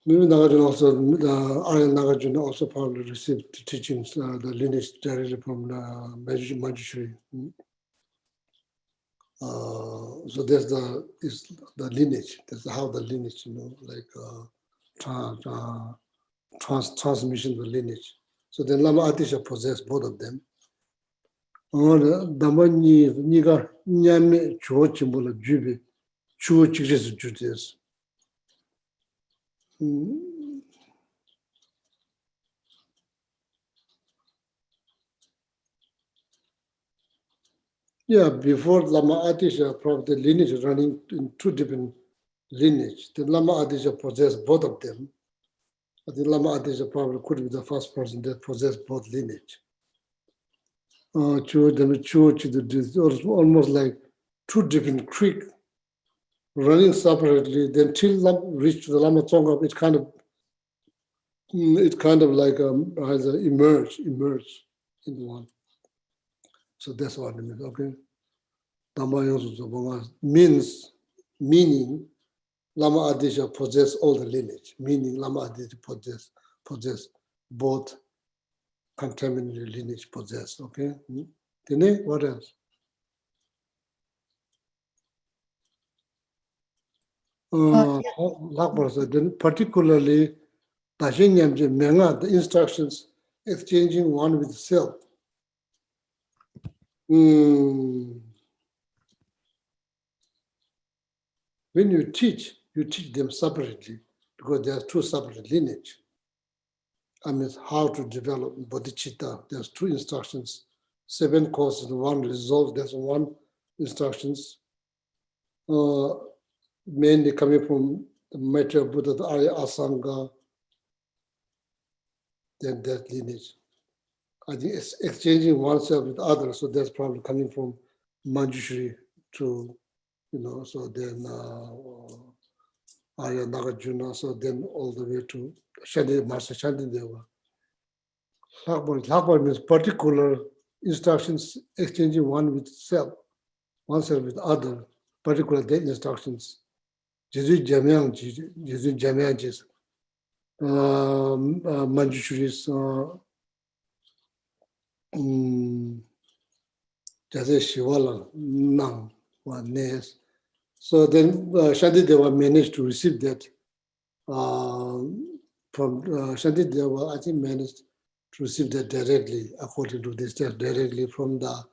maybe Nagarjuna also, Arya Nagarjuna also probably received the teachings, the lineage directly from Manjushri. So that's the lineage. That's how the lineage, transmission of the lineage. So then Lama Atisha possessed both of them. Dhamma niga nyame chuo chimbola jubi chuo chikris judes. Yeah, before Lama Atisha, probably the lineage is running in 2 different lineages. Then Lama Atisha possessed both of them. I think Lama Atisha probably could be the first person that possessed both lineage. almost like two different creeks running separately. Then till reach the Lama Tsongkhap, it kind of like has emerged in one. So that's what it means. Okay. Meaning Lama Adisha possess all the lineage. Meaning Lama Adisha possess both contaminated lineage possess. Okay. Then what else? Then particularly the instructions exchanging one with self. When you teach them separately because there are two separate lineage. I mean, how to develop bodhicitta. There's two instructions, 7 courses, one resolve. There's one instructions, mainly coming from the Maitreya Buddha, the Arya Asanga, then that lineage. I think it's exchanging oneself with others, so that's probably coming from Manjushri to, so then Arya Nagarjuna, so then all the way to Master Shantideva. Lakbar means particular instructions exchanging oneself with other, particular their instructions. Jesu Jamyang's Manjushri's Jase Shivala Nang one names. So then Shantideva managed to receive that from Shantideva, I think managed to receive that directly, according to this text, directly from the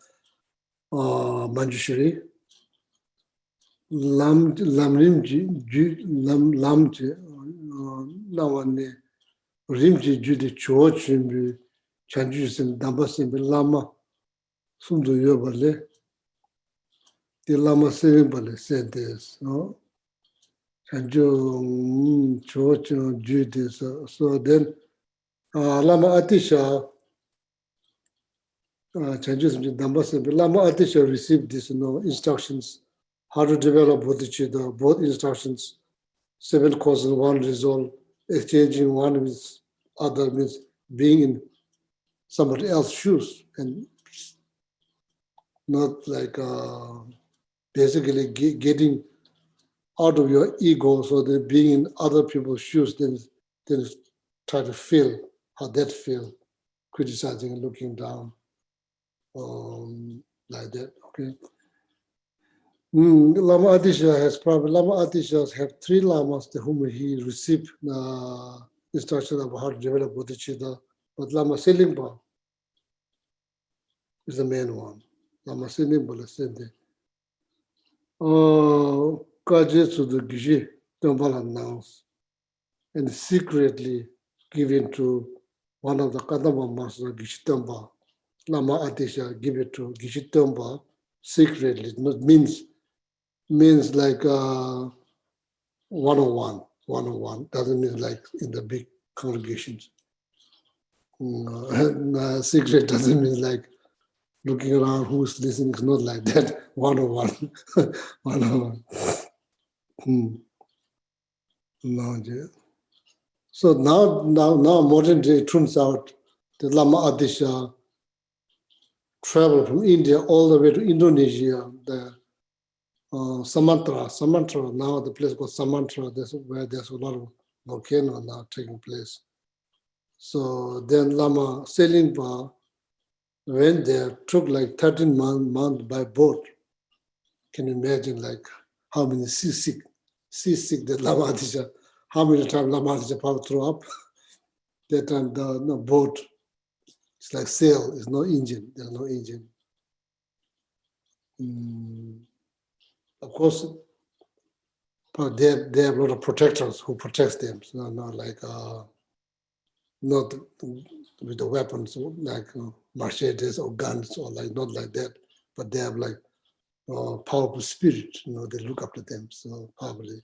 Manjushri. Lamrim Lamne Rimji Judy Cho Chimbi Chanjusim Dambasim Lama Sundu Yobale. The Lama Sevibale said this, no? Chanju Cho Judy. So then Lama Atisha Chanjusim Dambasim Lama Atisha received this instructions. How to develop bodhicitta, both instructions, 7 causes, 1 resolve, exchanging one with other means being in somebody else's shoes and not like basically getting out of your ego, so that being in other people's shoes, then try to feel how that feel, criticizing and looking down, like that, okay? Lama Adisha have 3 lamas to whom he received instruction about how to develop bodhicitta, but Lama Selingpa is the main one. Lama Selingpa said that Kajetsu the Geshe Temple announced and secretly given to one of the Kadamba masters, Geshe Temple. Lama Adisha give it to Geshe Temple secretly. Not means like 101 doesn't mean like in the big congregations. Secret doesn't mean like looking around who's listening. It's not like that. 101. 101. So now modern day it turns out that Lama Adisha traveled from India all the way to Indonesia. Sumatra, now the place called Sumatra, that's where there's a lot of volcano now taking place. So then Lama Selingpa went there, took like 13 months by boat. Can you imagine like how many seasick that Lama Adisha, how many times Lama Adisha probably threw up? That time the boat, it's like sail, it's no engine, there's no engine. Of course, but they have a lot of protectors who protect them. So not like not with the weapons like machetes or guns or like not like that, but they have like powerful spirit. They look up to them. So probably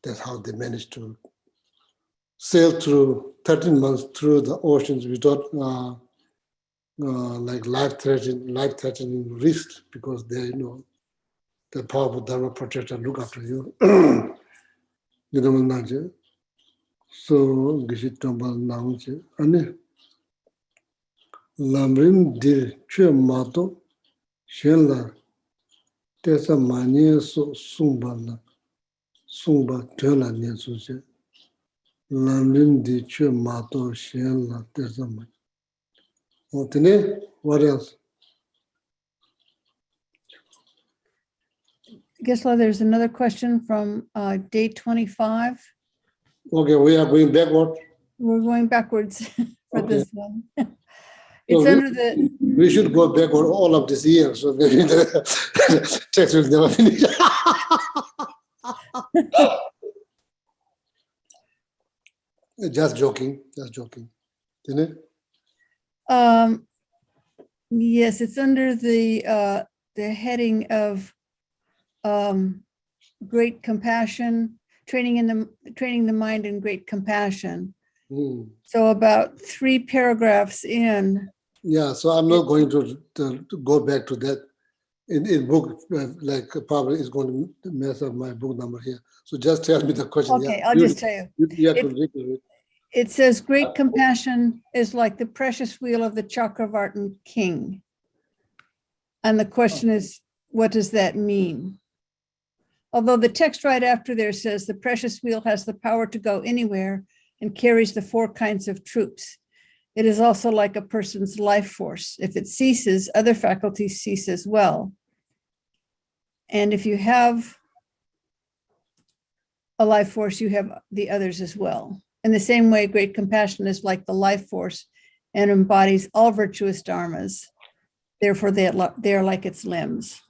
that's how they managed to sail through 13 months through the oceans without like life-threatening risk because they the powerful Dharma protector look after you. So Geshe Tamba Nangche Ane Lamrim dir Chue Mato Shenla Tesa Manye So Sumba Tela Niensuje Lamrim dir Chue Mato Shenla Tesa Manye. What else? Gisela, there's another question from day 25. Okay, we are going backward. We're going backwards for Okay. this one. It's So under the, we should go backward all of this year, so maybe the text will never finish. Just joking. Didn't it? yes, it's under the heading of great compassion, training the mind in great compassion. So about 3 paragraphs in. Yeah, so I'm not going to go back to that in book, like probably is going to mess up my book number here. So just tell me the question. Okay, Yeah, I'll just tell you. You have to read it. It says great compassion is like the precious wheel of the Chakravartin king. And the question is, what does that mean? Although the text right after there says the precious wheel has the power to go anywhere and carries the 4 kinds of troops. It is also like a person's life force. If it ceases, other faculties cease as well. And if you have a life force, you have the others as well. In the same way, great compassion is like the life force and embodies all virtuous dharmas. Therefore, they are like its limbs.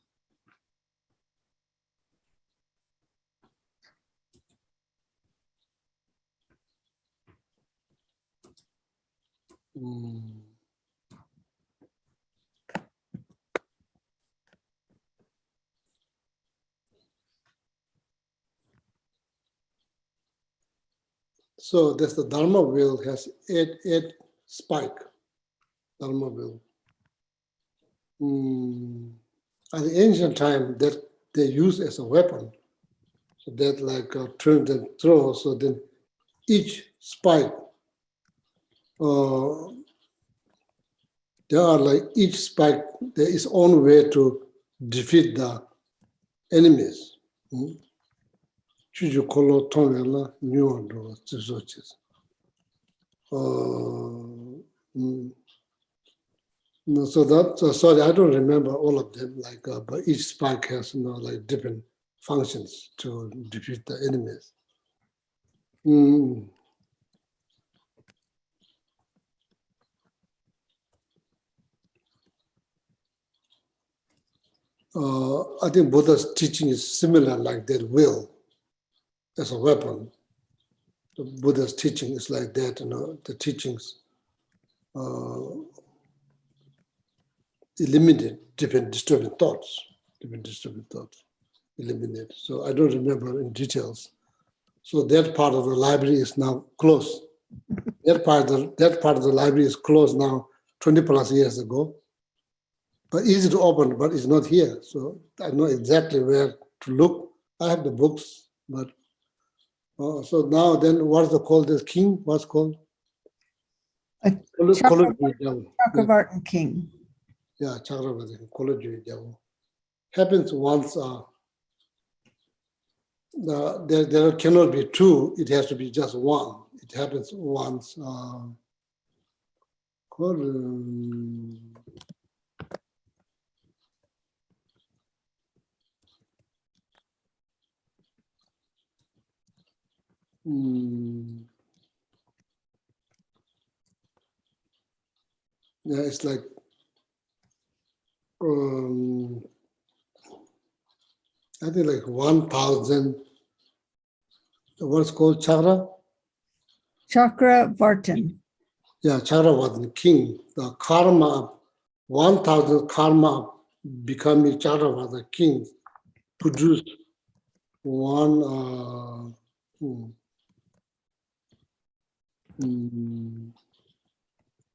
So that's the Dharma wheel has 8 spike. Dharma wheel. At the ancient time, that they used as a weapon. So that like turn and throw. So then each spike, there are like each spike, there is own way to defeat the enemies. Chuju kolo tongela nyuando tsusochis. No, so that, sorry, I don't remember all of them, like, but each spike has, like different functions to defeat the enemies. I think Buddha's teaching is similar, like that will as a weapon. The Buddha's teaching is like that, the teachings eliminate different disturbing thoughts, eliminate. So I don't remember in details. So that part of the library is now closed. That part of the library is closed now 20 plus years ago. But easy to open, but it's not here. So I know exactly where to look. I have the books, but so now then what's the called this king? What's called? Chakravartin king. Yeah, Chakravartin, Kolojuy Javu. Happens once, there cannot be 2, it has to be just 1. It happens once. Yeah, it's like I think like 1,000. What's called Chakra? Chakravartin. Yeah, Chakravartin king. The karma, 1,000 karma becoming Chakravartin king produced one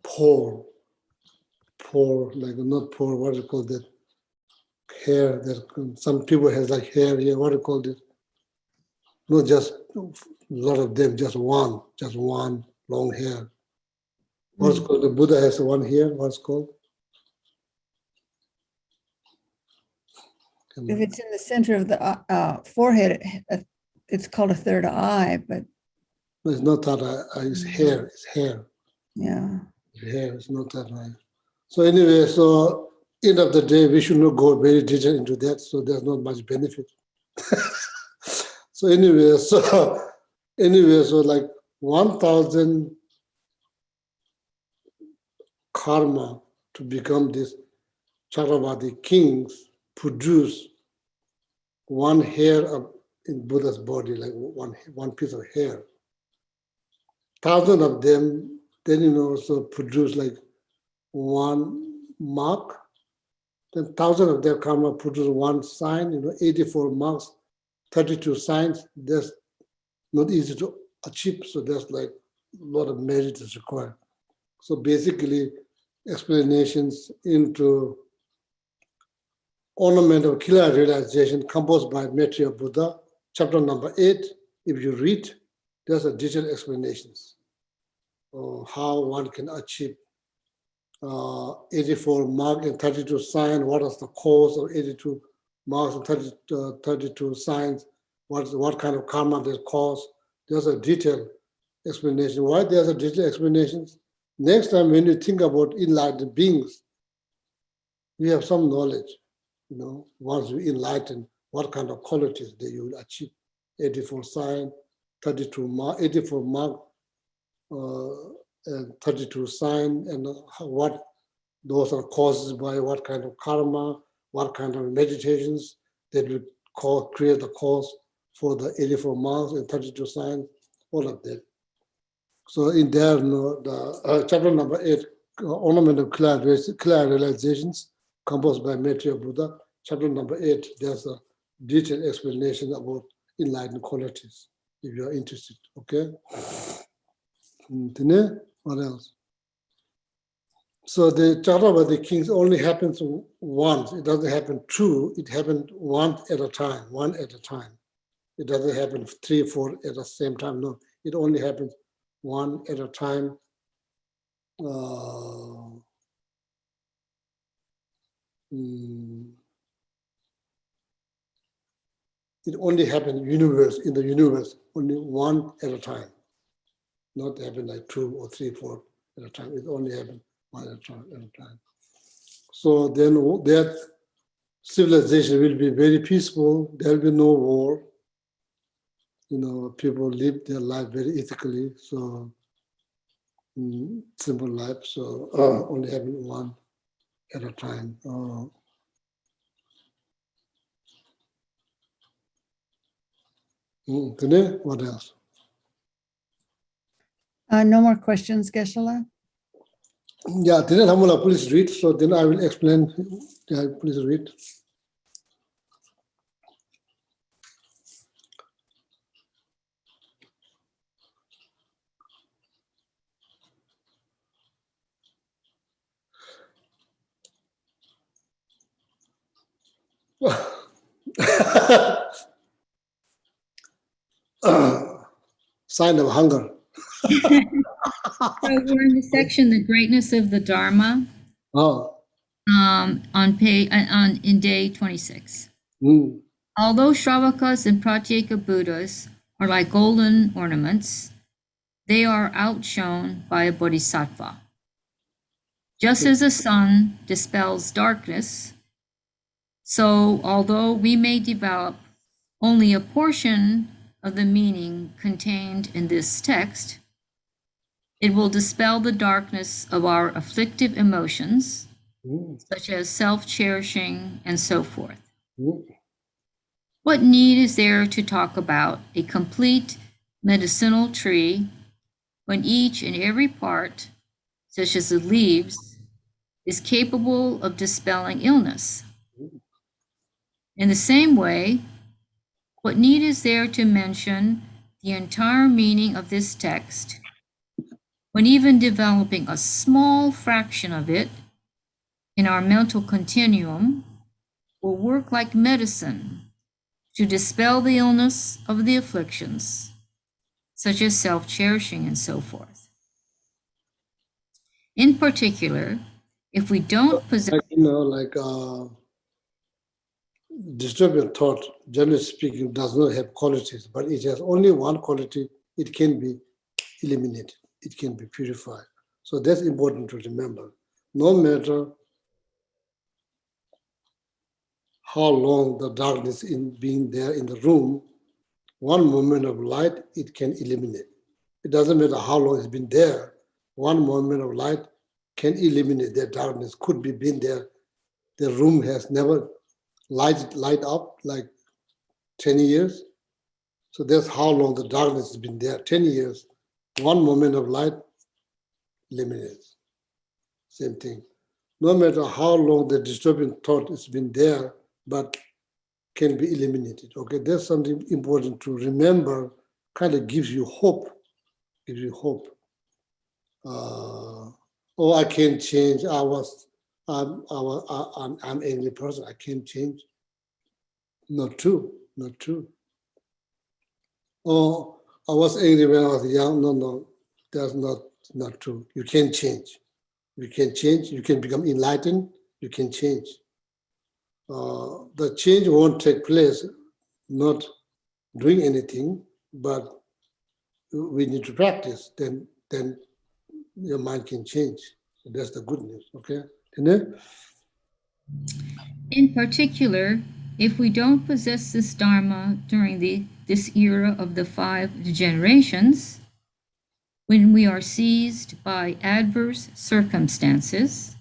pole poor, like not poor, what do you call that? Hair, that some people has like hair here, what do you call it? Not just a lot of them, just one long hair. What's called, the Buddha has one hair, what's called? If it's in the center of the forehead, it's called a third eye, but No, it's not that eye, it's hair, it's hair. yeah. Hair, it's not that eye. So anyway, so end of the day, we should not go very detailed into that, so there's not much benefit. So anyway, so like 1,000 karma to become this Chakravarti kings produce one hair in Buddha's body, like one piece of hair. 1,000 of them, then so produce like one mark. Then 1,000 of their karma produce one sign, 84 marks, 32 signs. That's not easy to achieve, so there's like a lot of merit is required. So basically, explanations into ornament of Kila realization composed by Maitreya Buddha, chapter number 8. If you read, there's a detailed explanations of how one can achieve 84 mark and 32 sign. What is the cause of 82 marks and 32 signs? What kind of karma they cause? There's a detailed explanation. Why there's a detailed explanation? Next time when you think about enlightened beings, we have some knowledge. Once you enlighten, what kind of qualities that you will achieve. 84 sign, 32 mark, 84 mark, and 32 sign, and what those are caused by what kind of karma, what kind of meditations that will create the cause for the 84 marks and 32 signs, all of that. So in there, the chapter number 8, ornament of clear realizations, composed by Maitreya Buddha. Chapter number 8, there's a detailed explanation about enlightened qualities, if you are interested, okay? What else? So the Chakravarti kings only happens once. It doesn't happen two. It happened one at a time. It doesn't happen 3, 4 at the same time. No, it only happens one at a time. It only happens in the universe, only one at a time. Not happen like 2 or 3, 4 at a time. It only happens one at a time. So then that civilization will be very peaceful. There will be no war. People live their life very ethically. So simple life. So only having one at a time. What else? No more questions, Geshe. Yeah, then Hamula, please read. So then I will explain. Yeah, please read. Sign of hunger. So we're in the section, the greatness of the Dharma, Oh. in day 26. Although Shravakas and Pratyeka Buddhas are like golden ornaments, they are outshone by a bodhisattva. Just as the sun dispels darkness, so although we may develop only a portion of the meaning contained in this text, it will dispel the darkness of our afflictive emotions, such as self-cherishing and so forth. What need is there to talk about a complete medicinal tree when each and every part, such as the leaves, is capable of dispelling illness? In the same way, what need is there to mention the entire meaning of this text when even developing a small fraction of it in our mental continuum will work like medicine to dispel the illness of the afflictions, such as self-cherishing and so forth. In particular, if we don't possess... Disturbing thought, generally speaking, does not have qualities, but it has only one quality. It can be eliminated. It can be purified. So that's important to remember. No matter how long the darkness in being there in the room, one moment of light, it can eliminate. It doesn't matter how long it's been there. One moment of light can eliminate that darkness. Could be been there. The room has never light up like 10 years. So that's how long the darkness has been there, 10 years. One moment of light eliminates. Same thing. No matter how long the disturbing thought has been there, but can be eliminated. Okay, that's something important to remember, kind of gives you hope, gives you hope. Oh, I can't change. I'm angry person. I can't change. Not true, not true. Oh, I was angry when I was young. No, that's not true. You can change. You can change. You can become enlightened. You can change. The change won't take place not doing anything, but we need to practice. Then your mind can change. So that's the good news. Okay. In particular, if we don't possess this Dharma during this era of the 5 degenerations, when we are seized by adverse circumstances.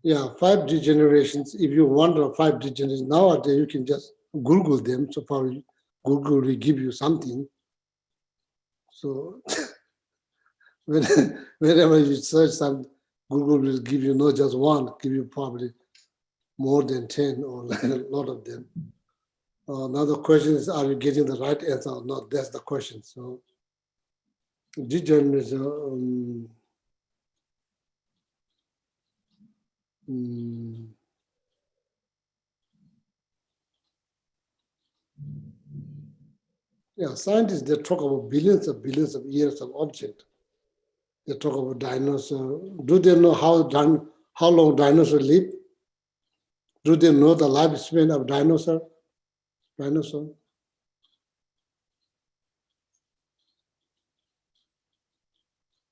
Yeah, 5 degenerations. If you wonder 5 degenerations, nowadays you can just Google them. So probably Google will give you something. So whenever you search some, Google will give you not just one, give you probably more than 10 or like a lot of them. Another question is, are you getting the right answer or not? That's the question. So degeneration, yeah, scientists, they talk about billions of years of object. They talk about dinosaur. Do they know how long dinosaurs live? Do they know the lifespan of dinosaur?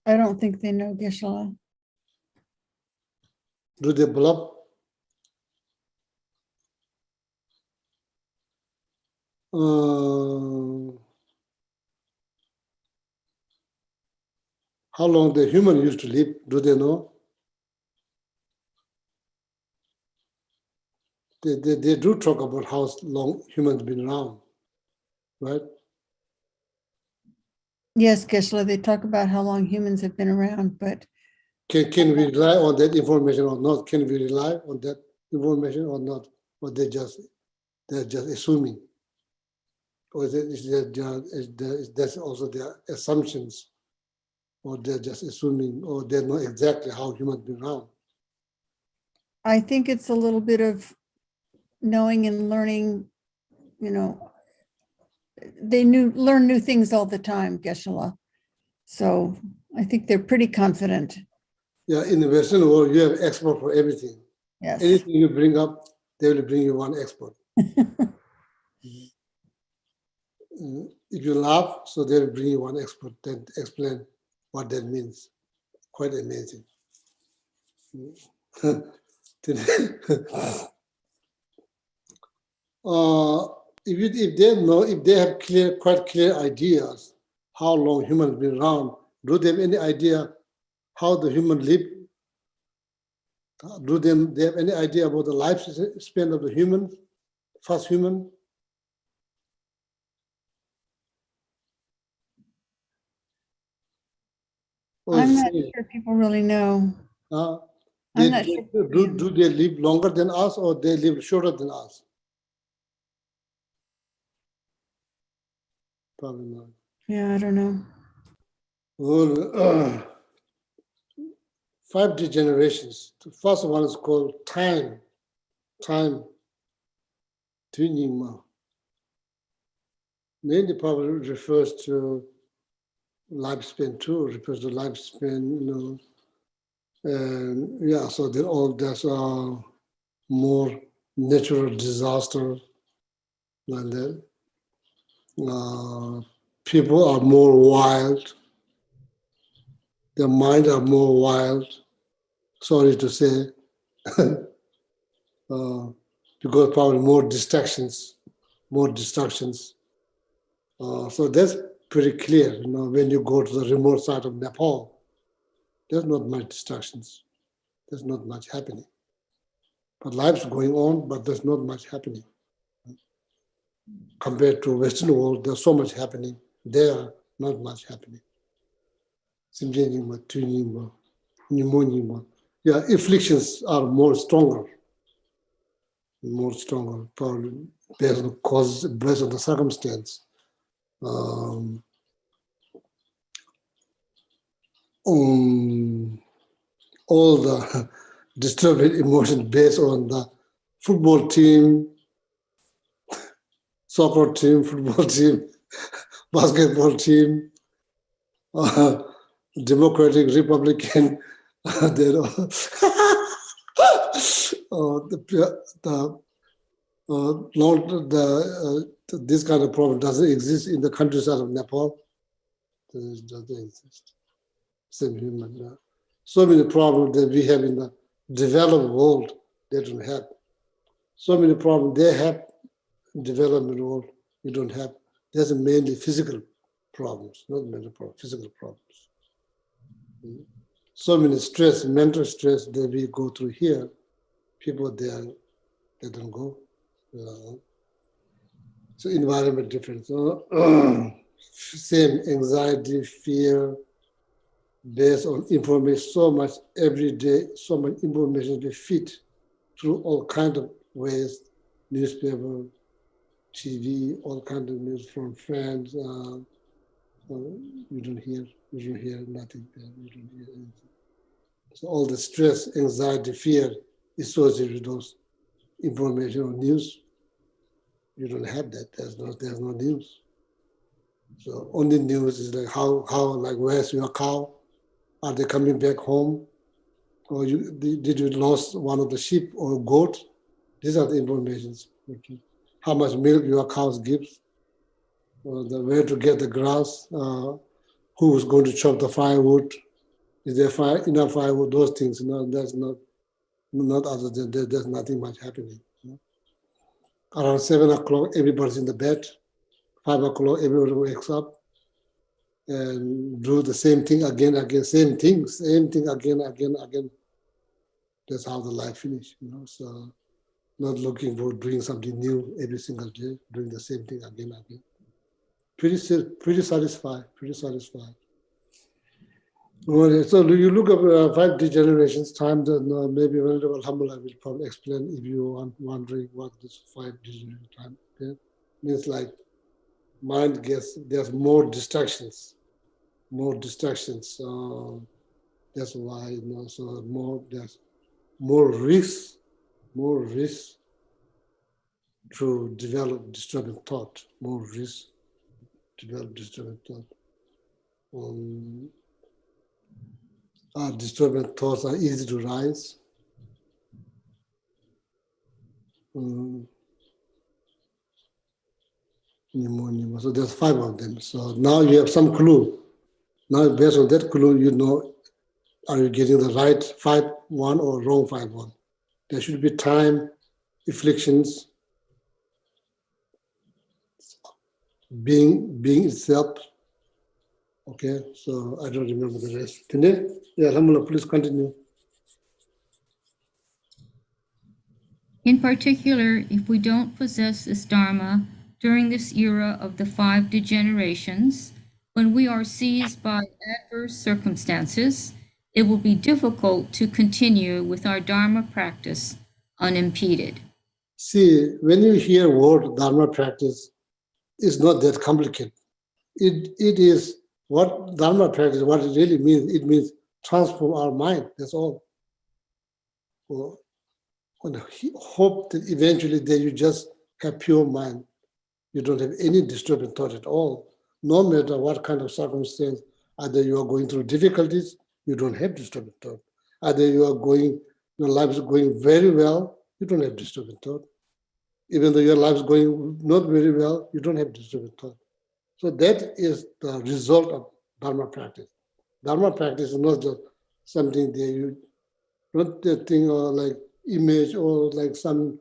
I don't think they know, Geshe. Do they bluff? How long the human used to live? Do they know? They do talk about how long humans been around, right? Yes, Geshe, they talk about how long humans have been around, but Can we rely on that information or not? Can we rely on that information or not? Or they're just assuming? Or that's also their assumptions? Or they're just assuming, or they know exactly how humans been around? I think it's a little bit of knowing and learning, they learn new things all the time, Geshe. So I think they're pretty confident. Yeah, in the Western world, you have expert for everything. Yes. Anything you bring up, they will bring you one expert. If you laugh, so they will bring you one expert, then explain what that means. Quite amazing. If they have quite clear ideas how long humans been around, do they have any idea how the human live? Do they have any idea about the lifespan of the human, first human? I'm not sure people really know. I'm not sure. Do they live longer than us or they live shorter than us? Probably not. Yeah, I don't know. Well, 5 degenerations. The first one is called time. Time. Tunyingma. Mainly probably refers to lifespan too, refers to lifespan, and yeah, so there's more natural disasters like that. People are more wild. Their minds are more wild. Sorry to say, because probably more distractions. So that's pretty clear. When you go to the remote side of Nepal, there's not much distractions. There's not much happening. But life's going on, but there's not much happening. Compared to Western world, there's so much happening. There, not much happening. Yeah, afflictions are more stronger. Probably based on the cause, based on the circumstance. All the disturbing emotions based on the football team, soccer team, football team, basketball team, Democratic, Republican, this kind of problem doesn't exist in the countryside of Nepal. It doesn't exist. Same human. So many problems that we have in the developed world, they don't have. So many problems they have in development world, we don't have. There's mainly physical problems, not mental problems, physical problems. So many stress, mental stress that we go through here, people there, they don't go. So environment different. So, same anxiety, fear, based on information, so much every day, so much information we feed through all kinds of ways, newspaper, TV, all kinds of news from friends. You don't hear nothing there, you don't hear anything. So all the stress, anxiety, fear associated with those information or news, you don't have that. There's no news. So only news is like how like where's your cow? Are they coming back home? Or did you lost one of the sheep or goat? These are the informations. Okay. How much milk your cows gives? Where to get the grass? Who's going to chop the firewood? Is there enough firewood? Those things. That's not other than that. There's nothing much happening. Around 7 o'clock, everybody's in the bed. 5 o'clock, everybody wakes up and do the same thing again, same thing again. That's how the life finishes, So not looking for doing something new every single day, doing the same thing again. Pretty satisfied. Okay, so you look at 5 degenerations, time that maybe Venerable Alhamdulillah will probably explain if you are wondering what this 5 degeneration time is. Means like mind there's more distractions. That's why, so there's more risk to develop disturbing thought, disturbing thoughts are easy to rise. So there's 5 of them. So now you have some clue. Now based on that clue, are you getting the right 5-1 or wrong 5-1? There should be time, afflictions, being itself. Okay, so I don't remember the rest. Yeah, Alhamdulillah, please continue. In particular, if we don't possess this Dharma during this era of the 5 degenerations, when we are seized by adverse circumstances, it will be difficult to continue with our Dharma practice unimpeded. See, when you hear word Dharma practice, it's not that complicated. It is what Dharma practice, what it really means, it means transform our mind. That's all. Well, and hope that eventually that you just have pure mind. You don't have any disturbing thought at all. No matter what kind of circumstance, either you are going through difficulties, you don't have disturbing thought. Either your life is going very well, you don't have disturbing thought. Even though your life is going not very well, you don't have disturbing thought. So that is the result of Dharma practice. Dharma practice is not just something that you, not the thing or like image or like some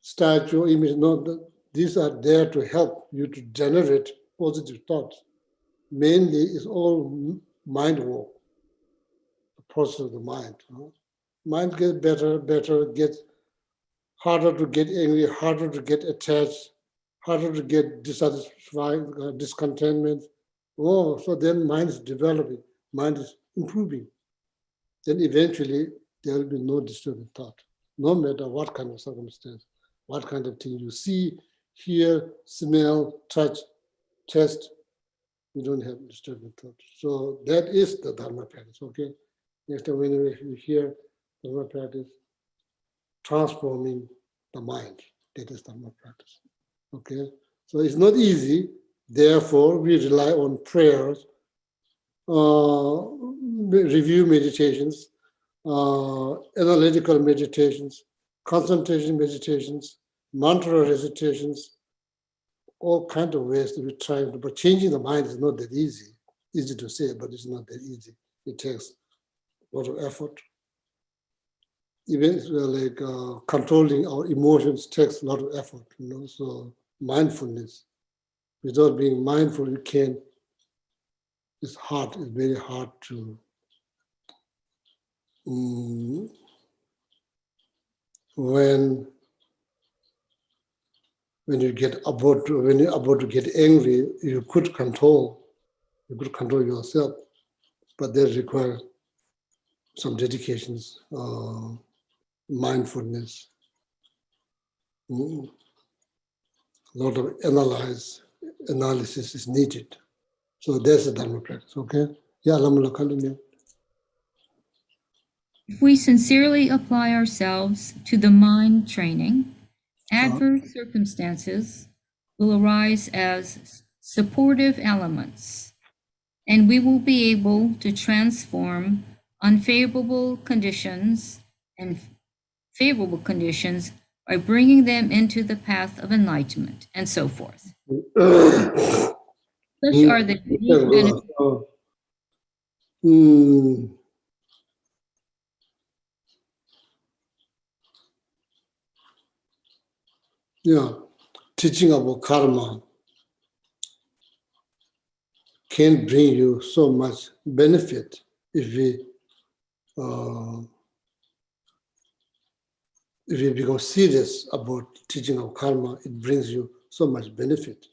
statue or image. No, these are there to help you to generate positive thoughts. Mainly it's all mind work, the process of the mind. Mind gets better, gets harder to get angry, harder to get attached, harder to get dissatisfied, discontentment. Oh, so then mind is developing, mind is improving. Then eventually there will be no disturbing thought, no matter what kind of circumstance, what kind of thing you see, hear, smell, touch, taste, you don't have disturbing thought. So that is the Dharma practice, okay? Next time when you hear Dharma practice, transforming the mind, that is Dharma practice, okay? So it's not easy, therefore we rely on prayers, review meditations, analytical meditations, concentration meditations, mantra recitations, all kinds of ways to be trying to, but changing the mind is not that easy. Easy to say, but it's not that easy. It takes a lot of effort. Even like controlling our emotions takes a lot of effort, so mindfulness. Without being mindful, you can't, it's hard, it's very hard to, when you're about to get angry, you could control yourself, but that requires some dedications, mindfulness, a lot of analysis is needed. So there's a Dharma practice, okay? Yeah, Lamrim, continue. If we sincerely apply ourselves to the mind training, adverse circumstances will arise as supportive elements, and we will be able to transform unfavorable conditions and favorable conditions by bringing them into the path of enlightenment, and so forth. Such are the unique benefits. Yeah, teaching about karma can bring you so much benefit if you become serious about teaching of karma. It brings you so much benefit.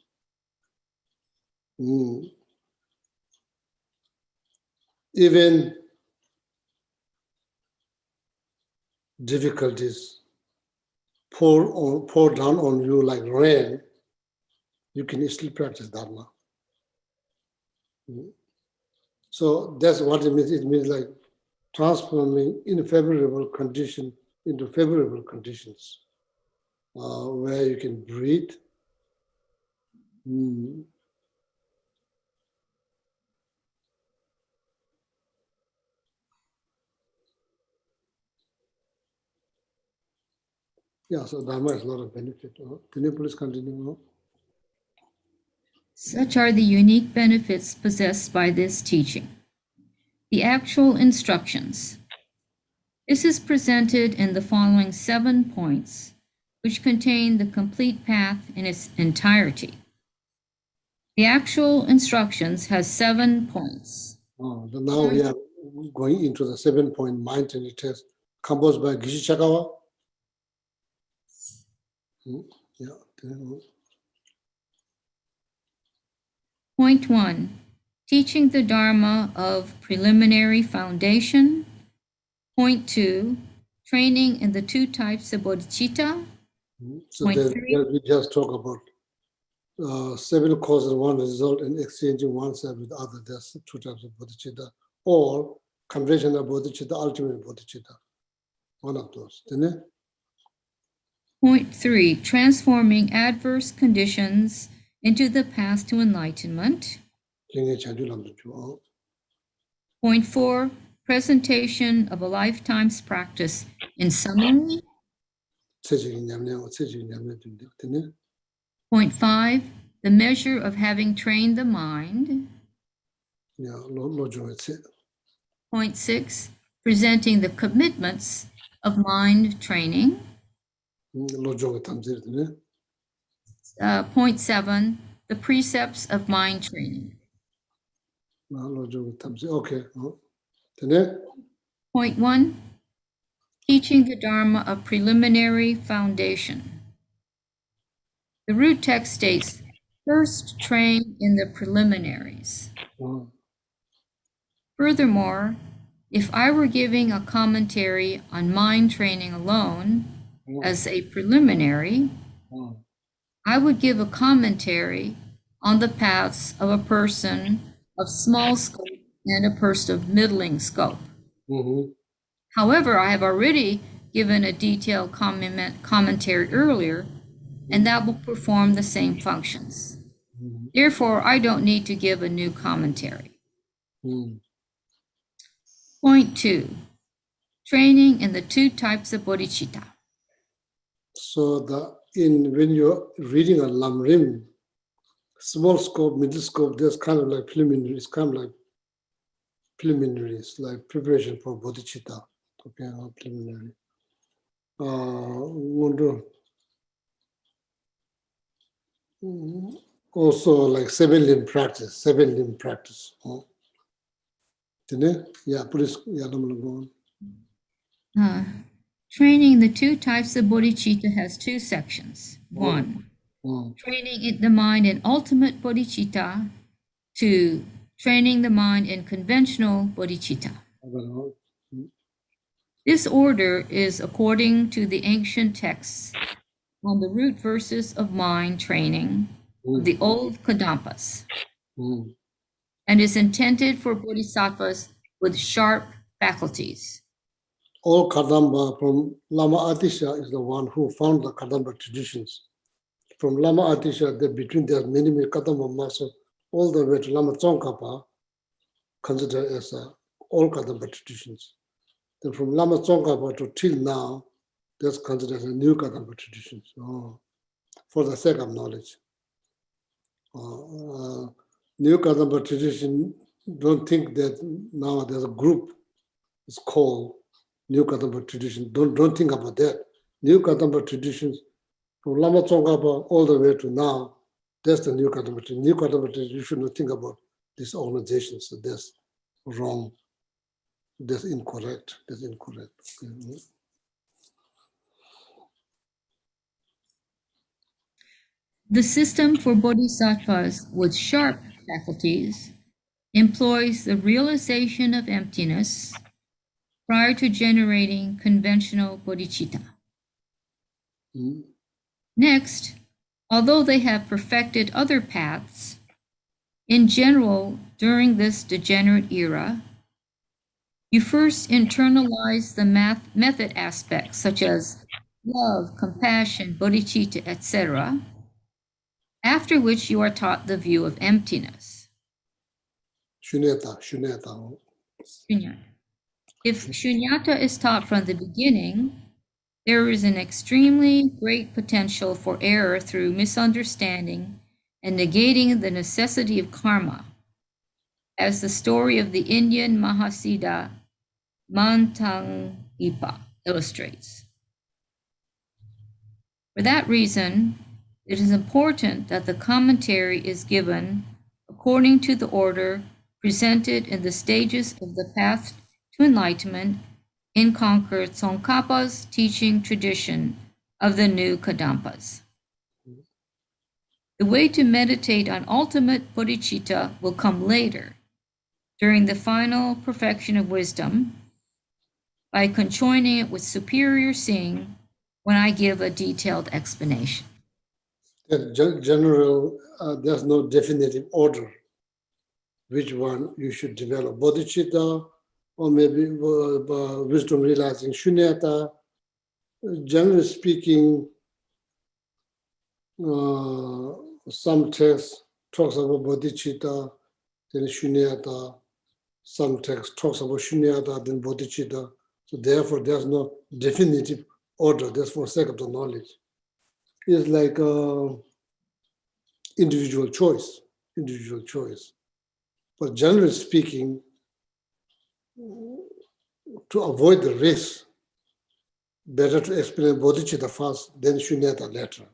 Even difficulties pour down on you like rain, you can still practice Dharma. So that's what it means. It means like transforming unfavorable condition into favorable conditions, where you can breathe. Yeah, so Dharma has a lot of benefit. Can you please continue? Such are the unique benefits possessed by this teaching. The actual instructions. This is presented in the following 7 points, which contain the complete path in its entirety. The actual instructions has 7 points. Now we are going into the 7-point mind training test composed by Geshe. Point 1, teaching the Dharma of preliminary foundation. Point 2, training in the 2 types of bodhicitta. So Point there 3, we just talk about 7 causes, 1 result, and exchanging oneself with other. There's 2 types of bodhicitta. or conventional bodhicitta, ultimate bodhicitta. One of those. Point 3, transforming adverse conditions into the path to enlightenment. Point 4, presentation of a lifetime's practice in summary. Point 5, the measure of having trained the mind. Point 6, presenting the commitments of mind training. Point 7, the precepts of mind training. Okay. Point 1, teaching the Dharma of preliminary foundation. The root text states, first train in the preliminaries. Furthermore, if I were giving a commentary on mind training alone as a preliminary, I would give a commentary on the paths of a person of small scope and a person of middling scope. However, I have already given a detailed commentary earlier, and that will perform the same functions. Therefore, I don't need to give a new commentary. Point 2, training in the 2 types of bodhicitta. So when you're reading a Lamrim, small scope, middle scope, there's kind of like preliminaries, like preparation for bodhicitta. Okay, preliminary. Also like seven limb practice. Yeah, please, yeah, I'm going on. Training the 2 types of bodhicitta has 2 sections. 1, training the mind in ultimate bodhicitta. 2, training the mind in conventional bodhicitta. This order is according to the ancient texts on the root verses of mind training of the old Kadampas, and is intended for bodhisattvas with sharp faculties. All Kadamba from Lama Atisha is the one who found the Kadamba traditions. From Lama Atisha, between there's many Kadamba masters, all the way to Lama Tsongkhapa, considered as all Kadamba traditions. Then from Lama Tsongkhapa to till now, that's considered as a new Kadamba traditions. For the sake of knowledge. New Kadamba tradition, don't think that now there's a group, it's called New Kadamba tradition. Don't think about that. New Kadamba traditions, from Lama Tsongkhapa all the way to now, that's the New Kadamba tradition. New Kadamba tradition, you should not think about these organizations. So that's wrong. That's incorrect. Okay. The system for bodhisattvas with sharp faculties employs the realization of emptiness prior to generating conventional bodhicitta. Next, although they have perfected other paths, in general, during this degenerate era, you first internalize the method aspects such as love, compassion, bodhicitta, etc., after which you are taught the view of emptiness. Shunyata. If shunyata is taught from the beginning, there is an extremely great potential for error through misunderstanding and negating the necessity of karma, as the story of the Indian Mahasiddha Mantangipa illustrates. For that reason, it is important that the commentary is given according to the order presented in the stages of the path to enlightenment in Conquered Tsongkhapa's teaching tradition of the new Kadampas. The way to meditate on ultimate bodhicitta will come later, during the final perfection of wisdom, by conjoining it with superior seeing when I give a detailed explanation. In general, there's no definitive order which one you should develop, bodhicitta, or maybe wisdom realizing shunyata. Generally speaking, some text talks about bodhicitta, then shunyata. Some text talks about shunyata, then bodhicitta. So therefore, there's no definitive order. That's for sake of the knowledge. It's like individual choice. But generally speaking, to avoid the risk, better to explain bodhicitta first, then shunyata later.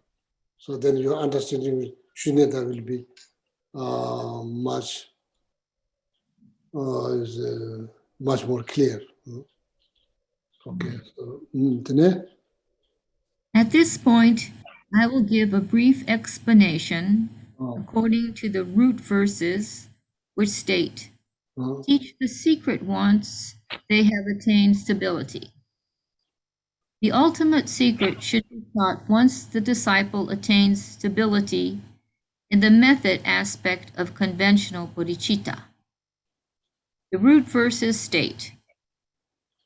So then your understanding with shunyata will be much more clear. Okay. So, At this point, I will give a brief explanation oh, according to the root verses, which state, oh, teach the secret once they have attained stability. The ultimate secret should be taught once the disciple attains stability in the method aspect of conventional bodhicitta. The root verses state,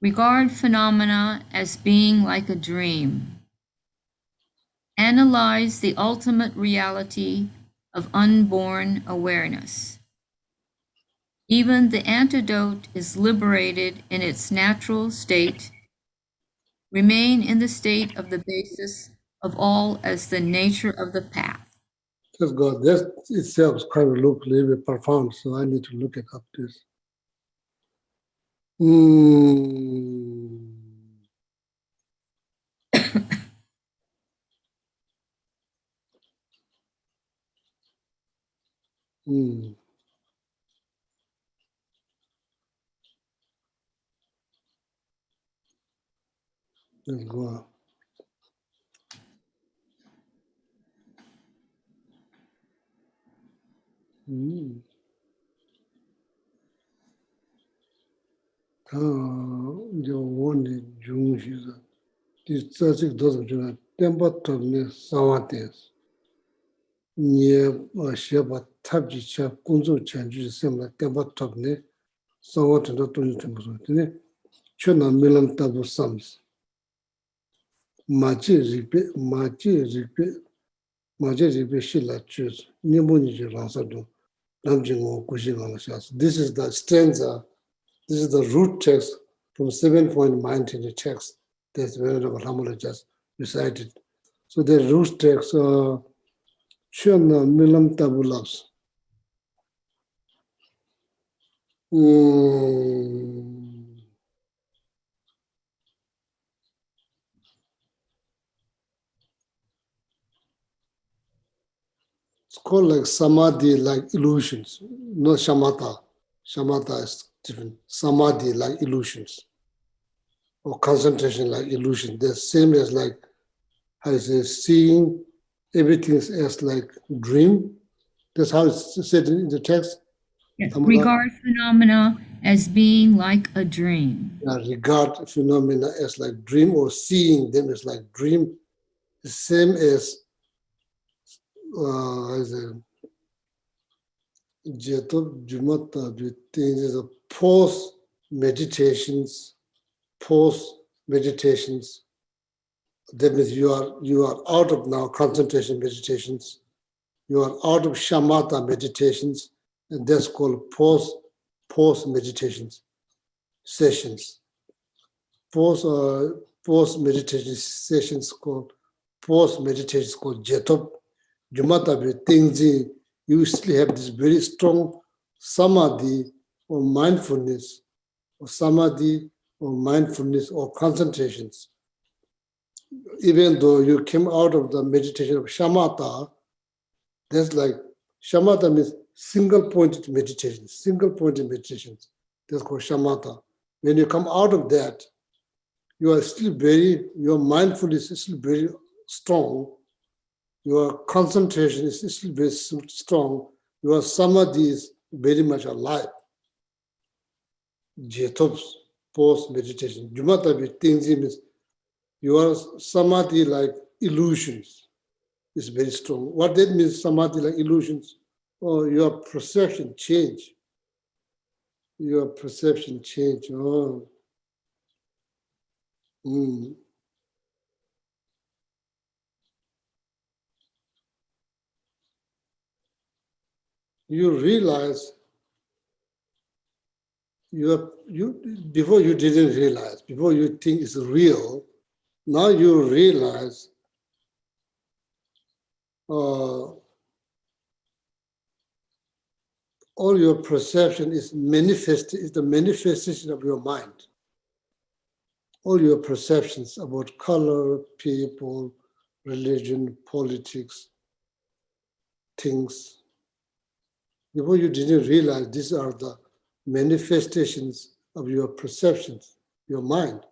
regard phenomena as being like a dream. Analyze the ultimate reality of unborn awareness. Even the antidote is liberated in its natural state. Remain in the state of the basis of all as the nature of the path. that's God. That itself kind of look a little bit profound, so I need to look it up this. Let's go on. Your one June, she's a this 36 doesn't temper to me, Sawates. Near Sheba Tabjicha, Kunzu Chanju, similar temper to me, Sawat and the Tony Temple. Chuna Milan Tabu Sums. Maji Ripe Shilla Chus, Nimuni Ransado, Namjingo Kushing. This is the stanza, this is the root text from 7.9 in the text that's Venerable Ramala just recited. So the root text, Chuna Milam Tabulas. It's called like samadhi, like illusions, not shamatha. Shamatha is different. Samadhi, like illusions, or concentration, like illusion. The same as like, how you say, seeing everything as like dream. That's how it's said in the text. Yes. Regard phenomena as being like a dream. Regard phenomena as like dream, or seeing them as like dream. The same as Jetob Jumata, the things is a post meditations. That means you are out of now concentration meditations. You are out of shamatha meditations, and that's called post meditations sessions. Post meditation sessions called Jetob Jumata, the things you still have this very strong samadhi or mindfulness, or concentrations. Even though you came out of the meditation of shamatha, that's like, shamatha means single-pointed meditations. That's called shamatha. When you come out of that, your mindfulness is still very strong. Your concentration is still very strong. Your samadhi is very much alive. Jetob's post meditation. Jumata Tingzi means your samadhi like illusions is very strong. What that means, samadhi like illusions, or your perception change. your perception change. Oh. You realize before you didn't realize, before you think it's real, now you realize all your perception is the manifestation of your mind. All your perceptions about color, people, religion, politics, things. Before you didn't realize these are the manifestations of your perceptions, your mind.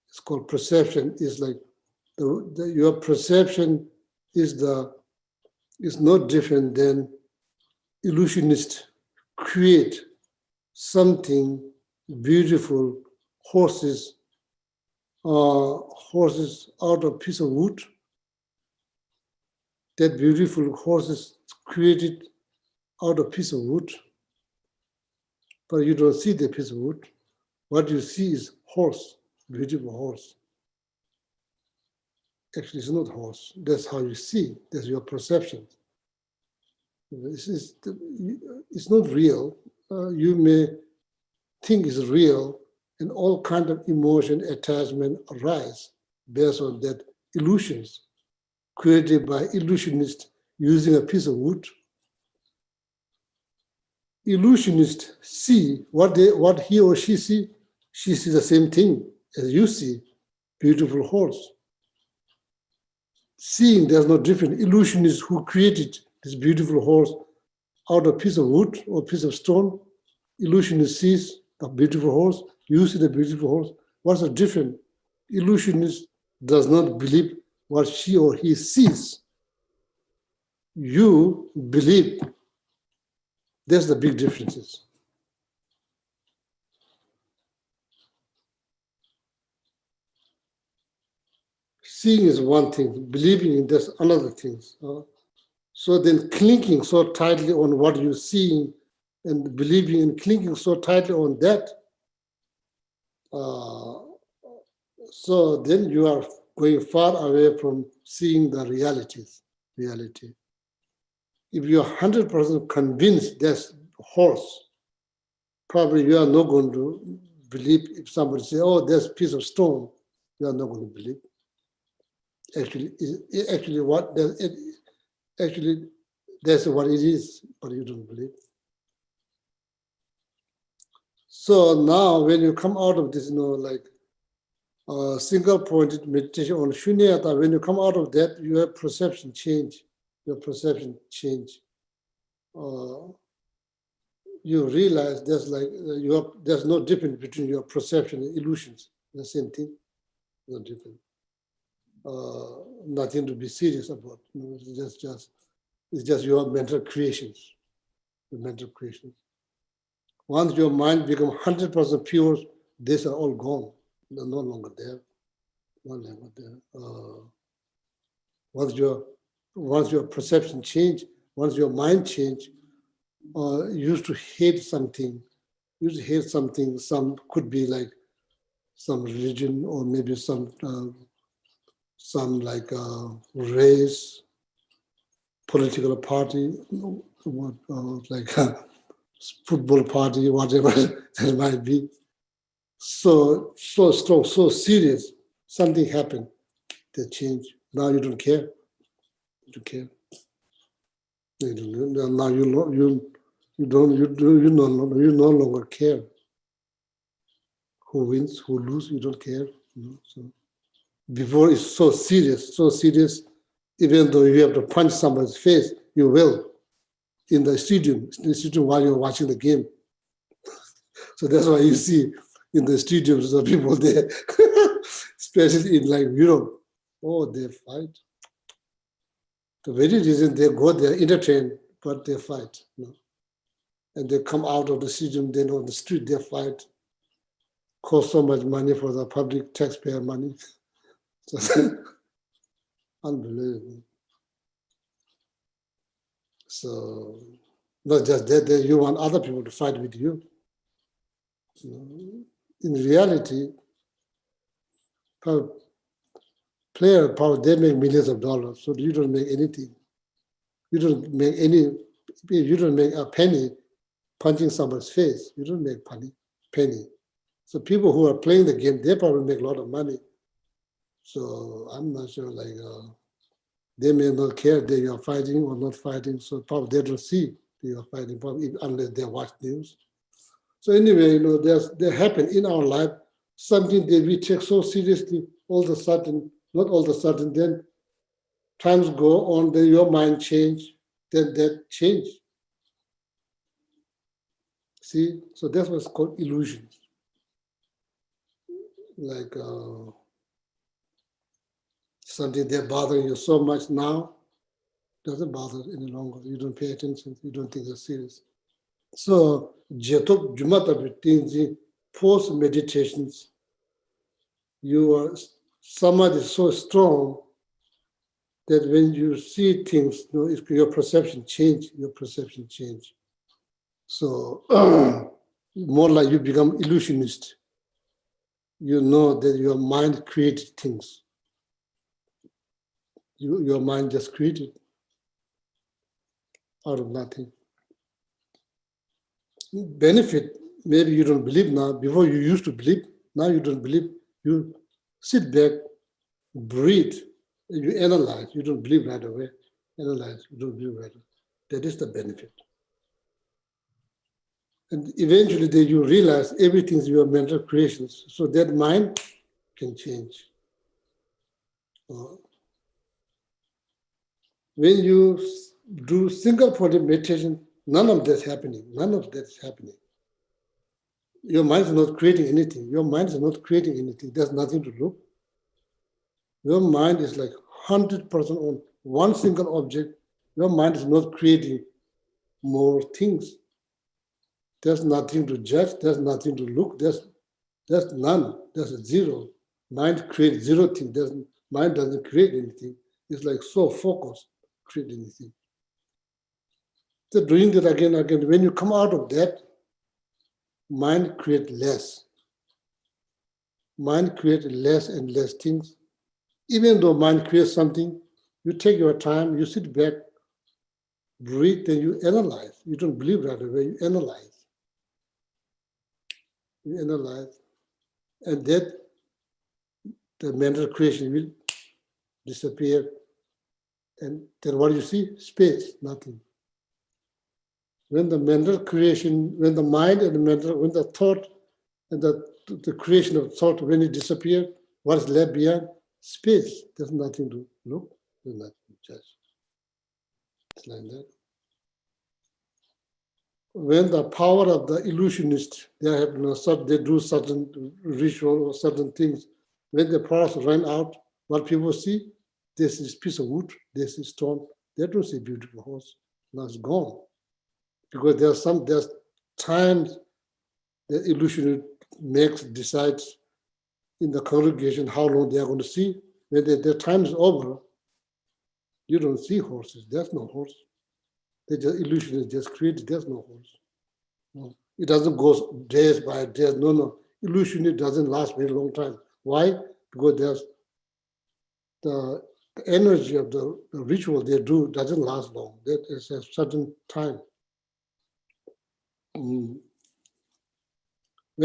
It's called perception. It's like your perception is not different than illusionists create something beautiful, horses out of piece of wood. That beautiful horses created out of piece of wood, but you don't see the piece of wood. What you see is horse, beautiful horse. Actually, it's not horse. That's how you see. That's your perception. It's not real. You may think it's real, and all kind of emotion, attachment arise based on that illusions created by illusionists using a piece of wood. Illusionists see what he or she see. She sees the same thing as you see, beautiful horse. Seeing there's no difference. Illusionists who created this beautiful horse out of piece of wood or piece of stone, illusionist sees the beautiful horse, you see the beautiful horse. What's the difference? Illusionist does not believe what she or he sees. You believe. That's the big differences. Seeing is one thing, believing in that's another thing. So then clinging so tightly on what you're seeing and believing and clinging so tightly on that, so then you are going far away from seeing the reality. If you're 100% convinced that's horse, probably you are not going to believe if somebody says, oh, there's a piece of stone, you are not going to believe. Actually, that's what it is, but you don't believe. So now when you come out of this, single-pointed meditation on shunyata, when you come out of that, your perception change. Your perception change. You realize there's no difference between your perception and illusions. The same thing, no difference. Nothing to be serious about. It's just your mental creations. The mental creations. Once your mind becomes 100% pure, these are all gone. They're no longer there. No longer there. Once your perception change, once your mind change, used to hate something, some could be like some religion or maybe some race, political party, like a football party, whatever that might be. So strong, so serious, something happened, they change. Now you don't care. You don't care. Now you no longer care. Who wins, who loses, you don't care. So before it's so serious, even though you have to punch somebody's face, you will in the stadium while you're watching the game. So that's why you see in the stadiums the people there, especially in like Europe, they fight. The very reason they go there, entertain, but they fight. And they come out of the stadium, then on the street they fight. Cost so much money for the public taxpayer money. So, unbelievable. So not just that, you want other people to fight with you. In reality, player power, they make millions of dollars, so you don't make anything. You don't make a penny punching someone's face. You don't make penny. So people who are playing the game, they probably make a lot of money. So I'm not sure, they may not care that you are fighting or not fighting, so probably they don't see that you are fighting, probably unless they watch news. So anyway, there happen in our life something that we take so seriously, all of a sudden, not all of a sudden, then times go on, then your mind change, then that change. See, so that's what's called illusions. Something that bothers you so much now doesn't bother any longer. You don't pay attention. You don't think it's serious. So, post meditations, your samadhi is so strong that when you see things, your perception change. So, more like you become illusionist. You know that your mind created things. Your mind just created out of nothing. Benefit, maybe you don't believe now. Before you used to believe, now you don't believe. You sit back, breathe, and you analyze. You don't believe right away. Analyze, you don't believe right away. That is the benefit. And eventually then you realize everything is your mental creations. So that mind can change. When you do single-pointed meditation, none of that's happening. Your mind is not creating anything. There's nothing to look. Your mind is like 100% on one single object. Your mind is not creating more things. There's nothing to judge. There's nothing to look. There's none. There's a zero. Mind creates zero thing. Mind doesn't create anything. It's like so focused, create anything. So doing that again, when you come out of that, mind creates less. Mind creates less and less things. Even though mind creates something, you take your time, you sit back, breathe, then you analyze. You don't believe right away, you analyze. And that the mental creation will disappear. And then what do you see? Space, nothing. When the mental creation, when the mind and the mental, when the thought and the creation of thought, when it disappears, what is left behind? Space. There's nothing to look, there's nothing to judge. It's like that. When the power of the illusionist, they do certain ritual or certain things, when the powers run out, what people see, this is piece of wood, this is stone, they don't see beautiful horse. Now it's gone. Because there's times the illusionist decides in the congregation how long they are going to see. When their time is over, you don't see horses. There's no horse. The illusion is just created. There's no horse. No. It doesn't go days by days. No. Illusion doesn't last very long time. Why? Because there's the energy of the ritual they do doesn't last long. That is a certain time. When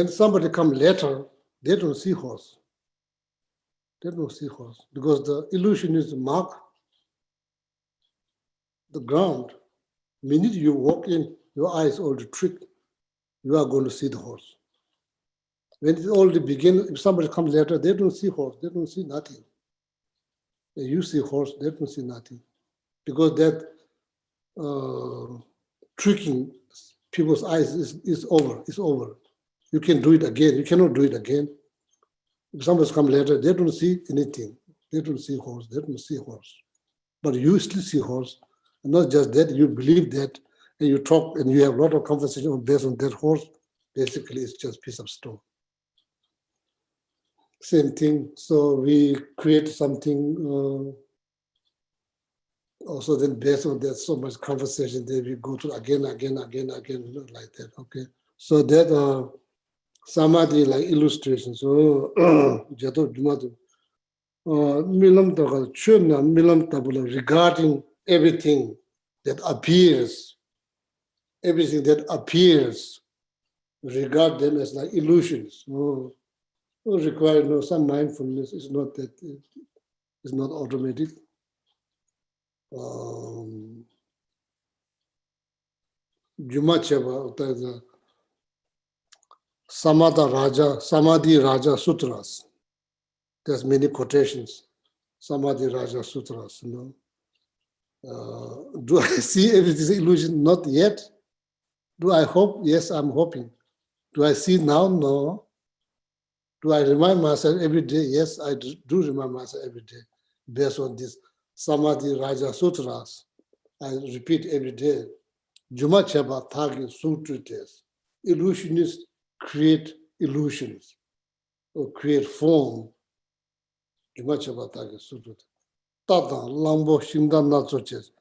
somebody comes later, they don't see horse. Because the illusionist mark the ground. The minute you walk in, your eyes already tricked. You are going to see the horse. When it already begins, if somebody comes later, they don't see horse. They don't see nothing. When you see horse, they don't see nothing. Because that tricking people's eyes is over. It's over. You can do it again. You cannot do it again. If somebody comes later, they don't see anything. They don't see horse. But you still see horse. And not just that, you believe that, and you talk, and you have a lot of conversation based on that horse. Basically, it's just a piece of stone. Same thing. So we create something. Also, then based on that, so much conversation that we go to again, like that. Okay. So that samadhi like illustrations. So, jato dumadu. Milam tagal chuna milam tabula regarding everything that appears, regard them as like illusions. Require some mindfulness. It's not that. It's not automatic. Jumacheva, Samadhi Raja Sutras. There's many quotations. Samadhi Raja Sutras. Do I see everything illusion? Not yet. Do I hope? Yes, I'm hoping. Do I see now? No. Do I remind myself every day? Yes, I do remind myself every day. Based on this Samadhi Raja Sutras, I repeat every day. Juma Cheba Thagi Sutras. Illusionists create illusions or create form. Juma Cheba Thagi Sutras. Tata Lambo Shindan Natsoches.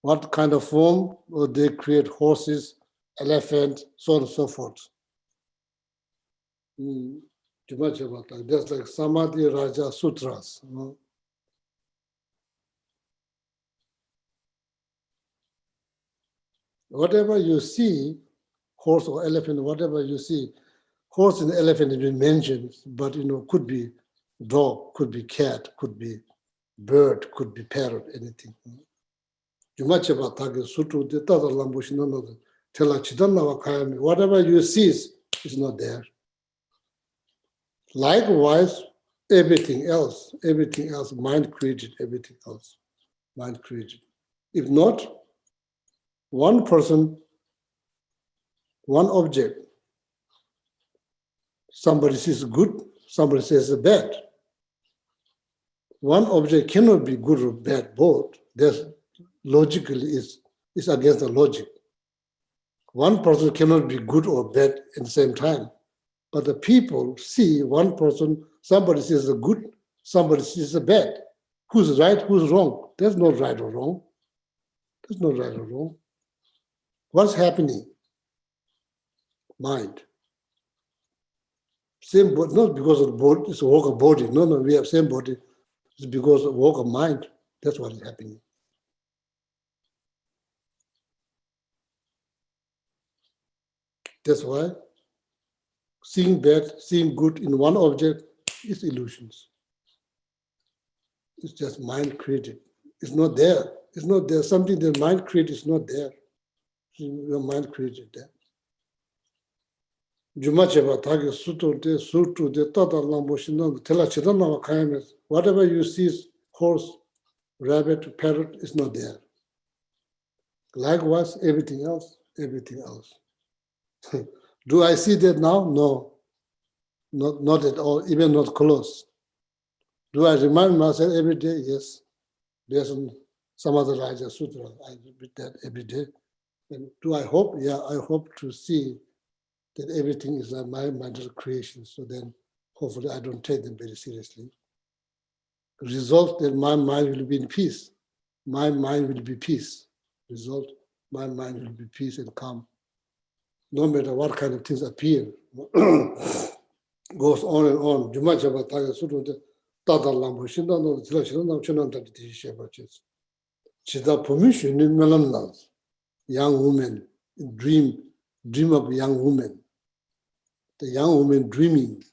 What kind of form? Or they create horses, elephants, so on and so forth. Juma Cheba Thagi. That's like Samadhi Raja Sutras. Whatever you see, horse or elephant, whatever you see, horse and elephant have been mentioned, but could be dog, could be cat, could be bird, could be parrot, anything. Whatever you see is not there. Likewise, everything else, mind created, everything else, mind created. If not, one person, one object, somebody says good, somebody says bad. One object cannot be good or bad, both. There's logically is against the logic. One person cannot be good or bad at the same time. But the people see one person, somebody says a good, somebody says a bad. Who's right, who's wrong? There's no right or wrong. There's no right or wrong. What's happening? Mind. Same body, not because of the body, it's a work of body. No, we have same body. It's because of work of mind. That's what is happening. That's why seeing bad, seeing good in one object is illusions. It's just mind created. It's not there. It's not there. Something that mind created is not there. Your mind created that. Whatever you see, horse, rabbit, parrot, is not there. Likewise, everything else. Do I see that now? No. Not at all, even not close. Do I remind myself every day? Yes. Based on some other Raja Sutra, I repeat that every day. And do I hope? Yeah, I hope to see that everything is like my mental creation. So then hopefully I don't take them very seriously. Result that my mind will be in peace. My mind will be peace. Result, my mind will be peace and calm. No matter what kind of things appear. Goes on and on. Young woman, dream of young woman. The young woman dreaming,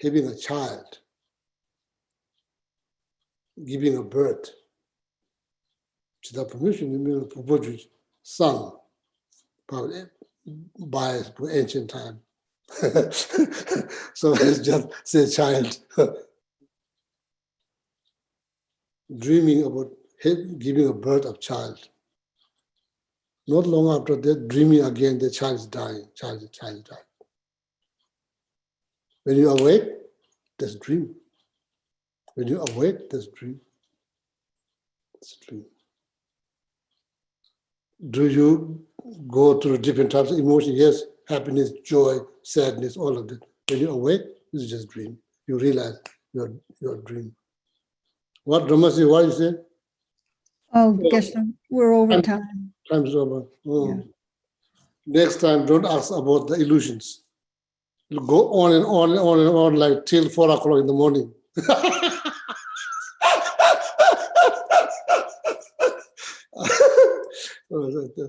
having a child, giving a birth. Son, probably by ancient time. So it's just say child. Dreaming about giving a birth of child. Not long after that, dreaming again, the child is dying. Child died. When you awake, there's dream. When you awake, there's dream. It's a dream. Do you go through different types of emotions? Yes, happiness, joy, sadness, all of that. When you awake, it's just dream. You realize your dream. What, Ramasi, what you say? Oh, Geshe, we're over time. Time is over. Oh. Yeah. Next time, don't ask about the illusions. It'll go on and on and on and on like till 4 o'clock in the morning.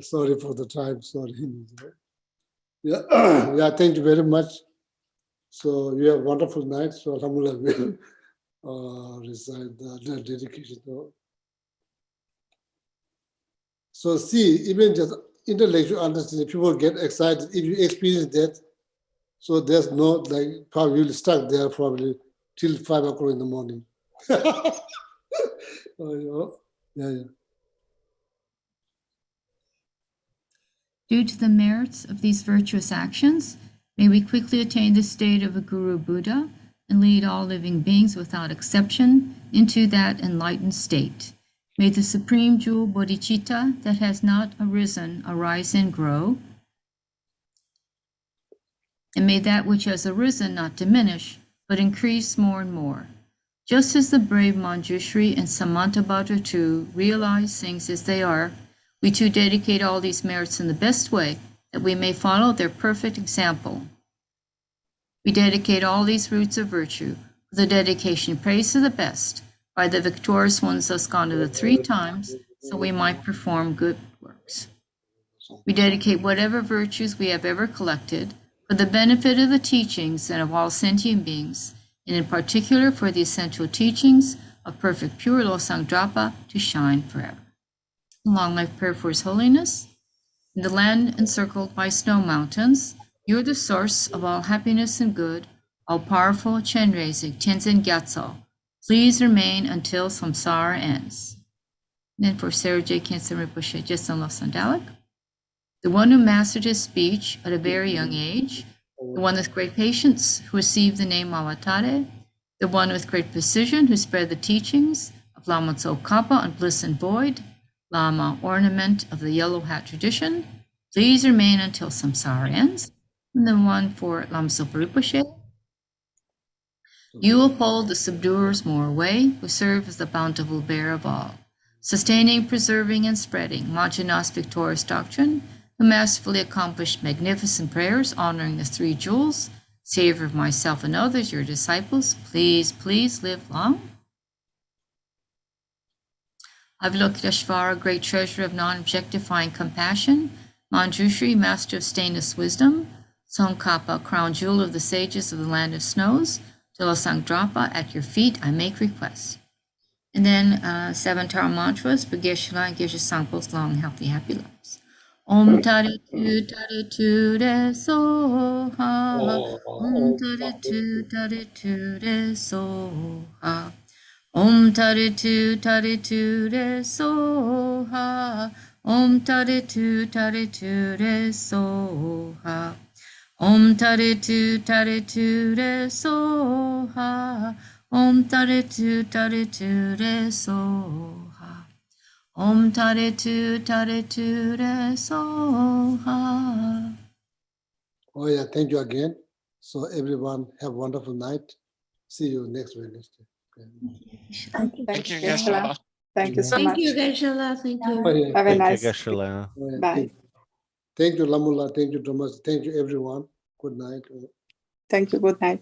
Sorry for the time. Sorry. Yeah, yeah. Thank you very much. So you have a wonderful night. So Alhamdulillah will recite the dedication. So see, even just intellectual understanding, people get excited if you experience that. So there's no like probably you'll stuck there probably till 5 o'clock in the morning. Yeah. Due to the merits of these virtuous actions, may we quickly attain the state of a Guru Buddha and lead all living beings without exception into that enlightened state. May the supreme jewel bodhicitta that has not arisen arise and grow. And may that which has arisen not diminish, but increase more and more. Just as the brave Manjushri and Samantabhadra too realize things as they are, we too dedicate all these merits in the best way, that we may follow their perfect example. We dedicate all these roots of virtue, with the dedication praise to the best, by the victorious ones thus gone to the 3 times, so we might perform good works. We dedicate whatever virtues we have ever collected, for the benefit of the teachings and of all sentient beings, and in particular for the essential teachings of perfect pure Losang Drapa to shine forever. Long life prayer for His Holiness. In the land encircled by snow mountains, you are the source of all happiness and good, all powerful Chenrezig Tenzin Gyatso. Please remain until samsara ends. And then for Sarah J. Kinsen Rinpoche, just on Losang Dalek. The one who mastered his speech at a very young age, the one with great patience who received the name Avatare, the one with great precision who spread the teachings of Lama Tsongkhapa on Bliss and Void, Lama, ornament of the yellow hat tradition, please remain until samsara ends. And the one for Lama Zopa Rinpoche. You uphold the subduers more way, who serve as the bountiful bearer of all, sustaining, preserving, and spreading Majana's victorious doctrine, who masterfully accomplished magnificent prayers honoring the 3 jewels, savior of myself and others, your disciples, please, please live long. Avalokiteshvara, great treasure of non-objectifying compassion, Manjushri, master of stainless wisdom, Tsongkhapa, crown jewel of the sages of the land of snows, Losang Drapa, at your feet I make request. And then 7 Tara mantras for Geshe and Geshe Sangpo's long, healthy, happy lives. Om Tare Tu Re So Ha. Om Tare Tu Re So Ha. Om Tare Tu Re So Ha. Om Tare Tu Re So Ha. Om Tare Tu Re So Ha. Om Tare Tu Re So Ha. Om Tare Tu Re So Ha. Oh yeah, thank you again. So everyone have a wonderful night. See you next Wednesday. Okay. Thank you, Geshe. Thank you so Thank much. you, Geshe. Thank you. Oh, yeah. Have a Thank you, nice. Geshe. Oh, yeah. Bye. Thank you, Lamula. Thank you, Thomas. Thank you, everyone. Good night. Thank you. Good night.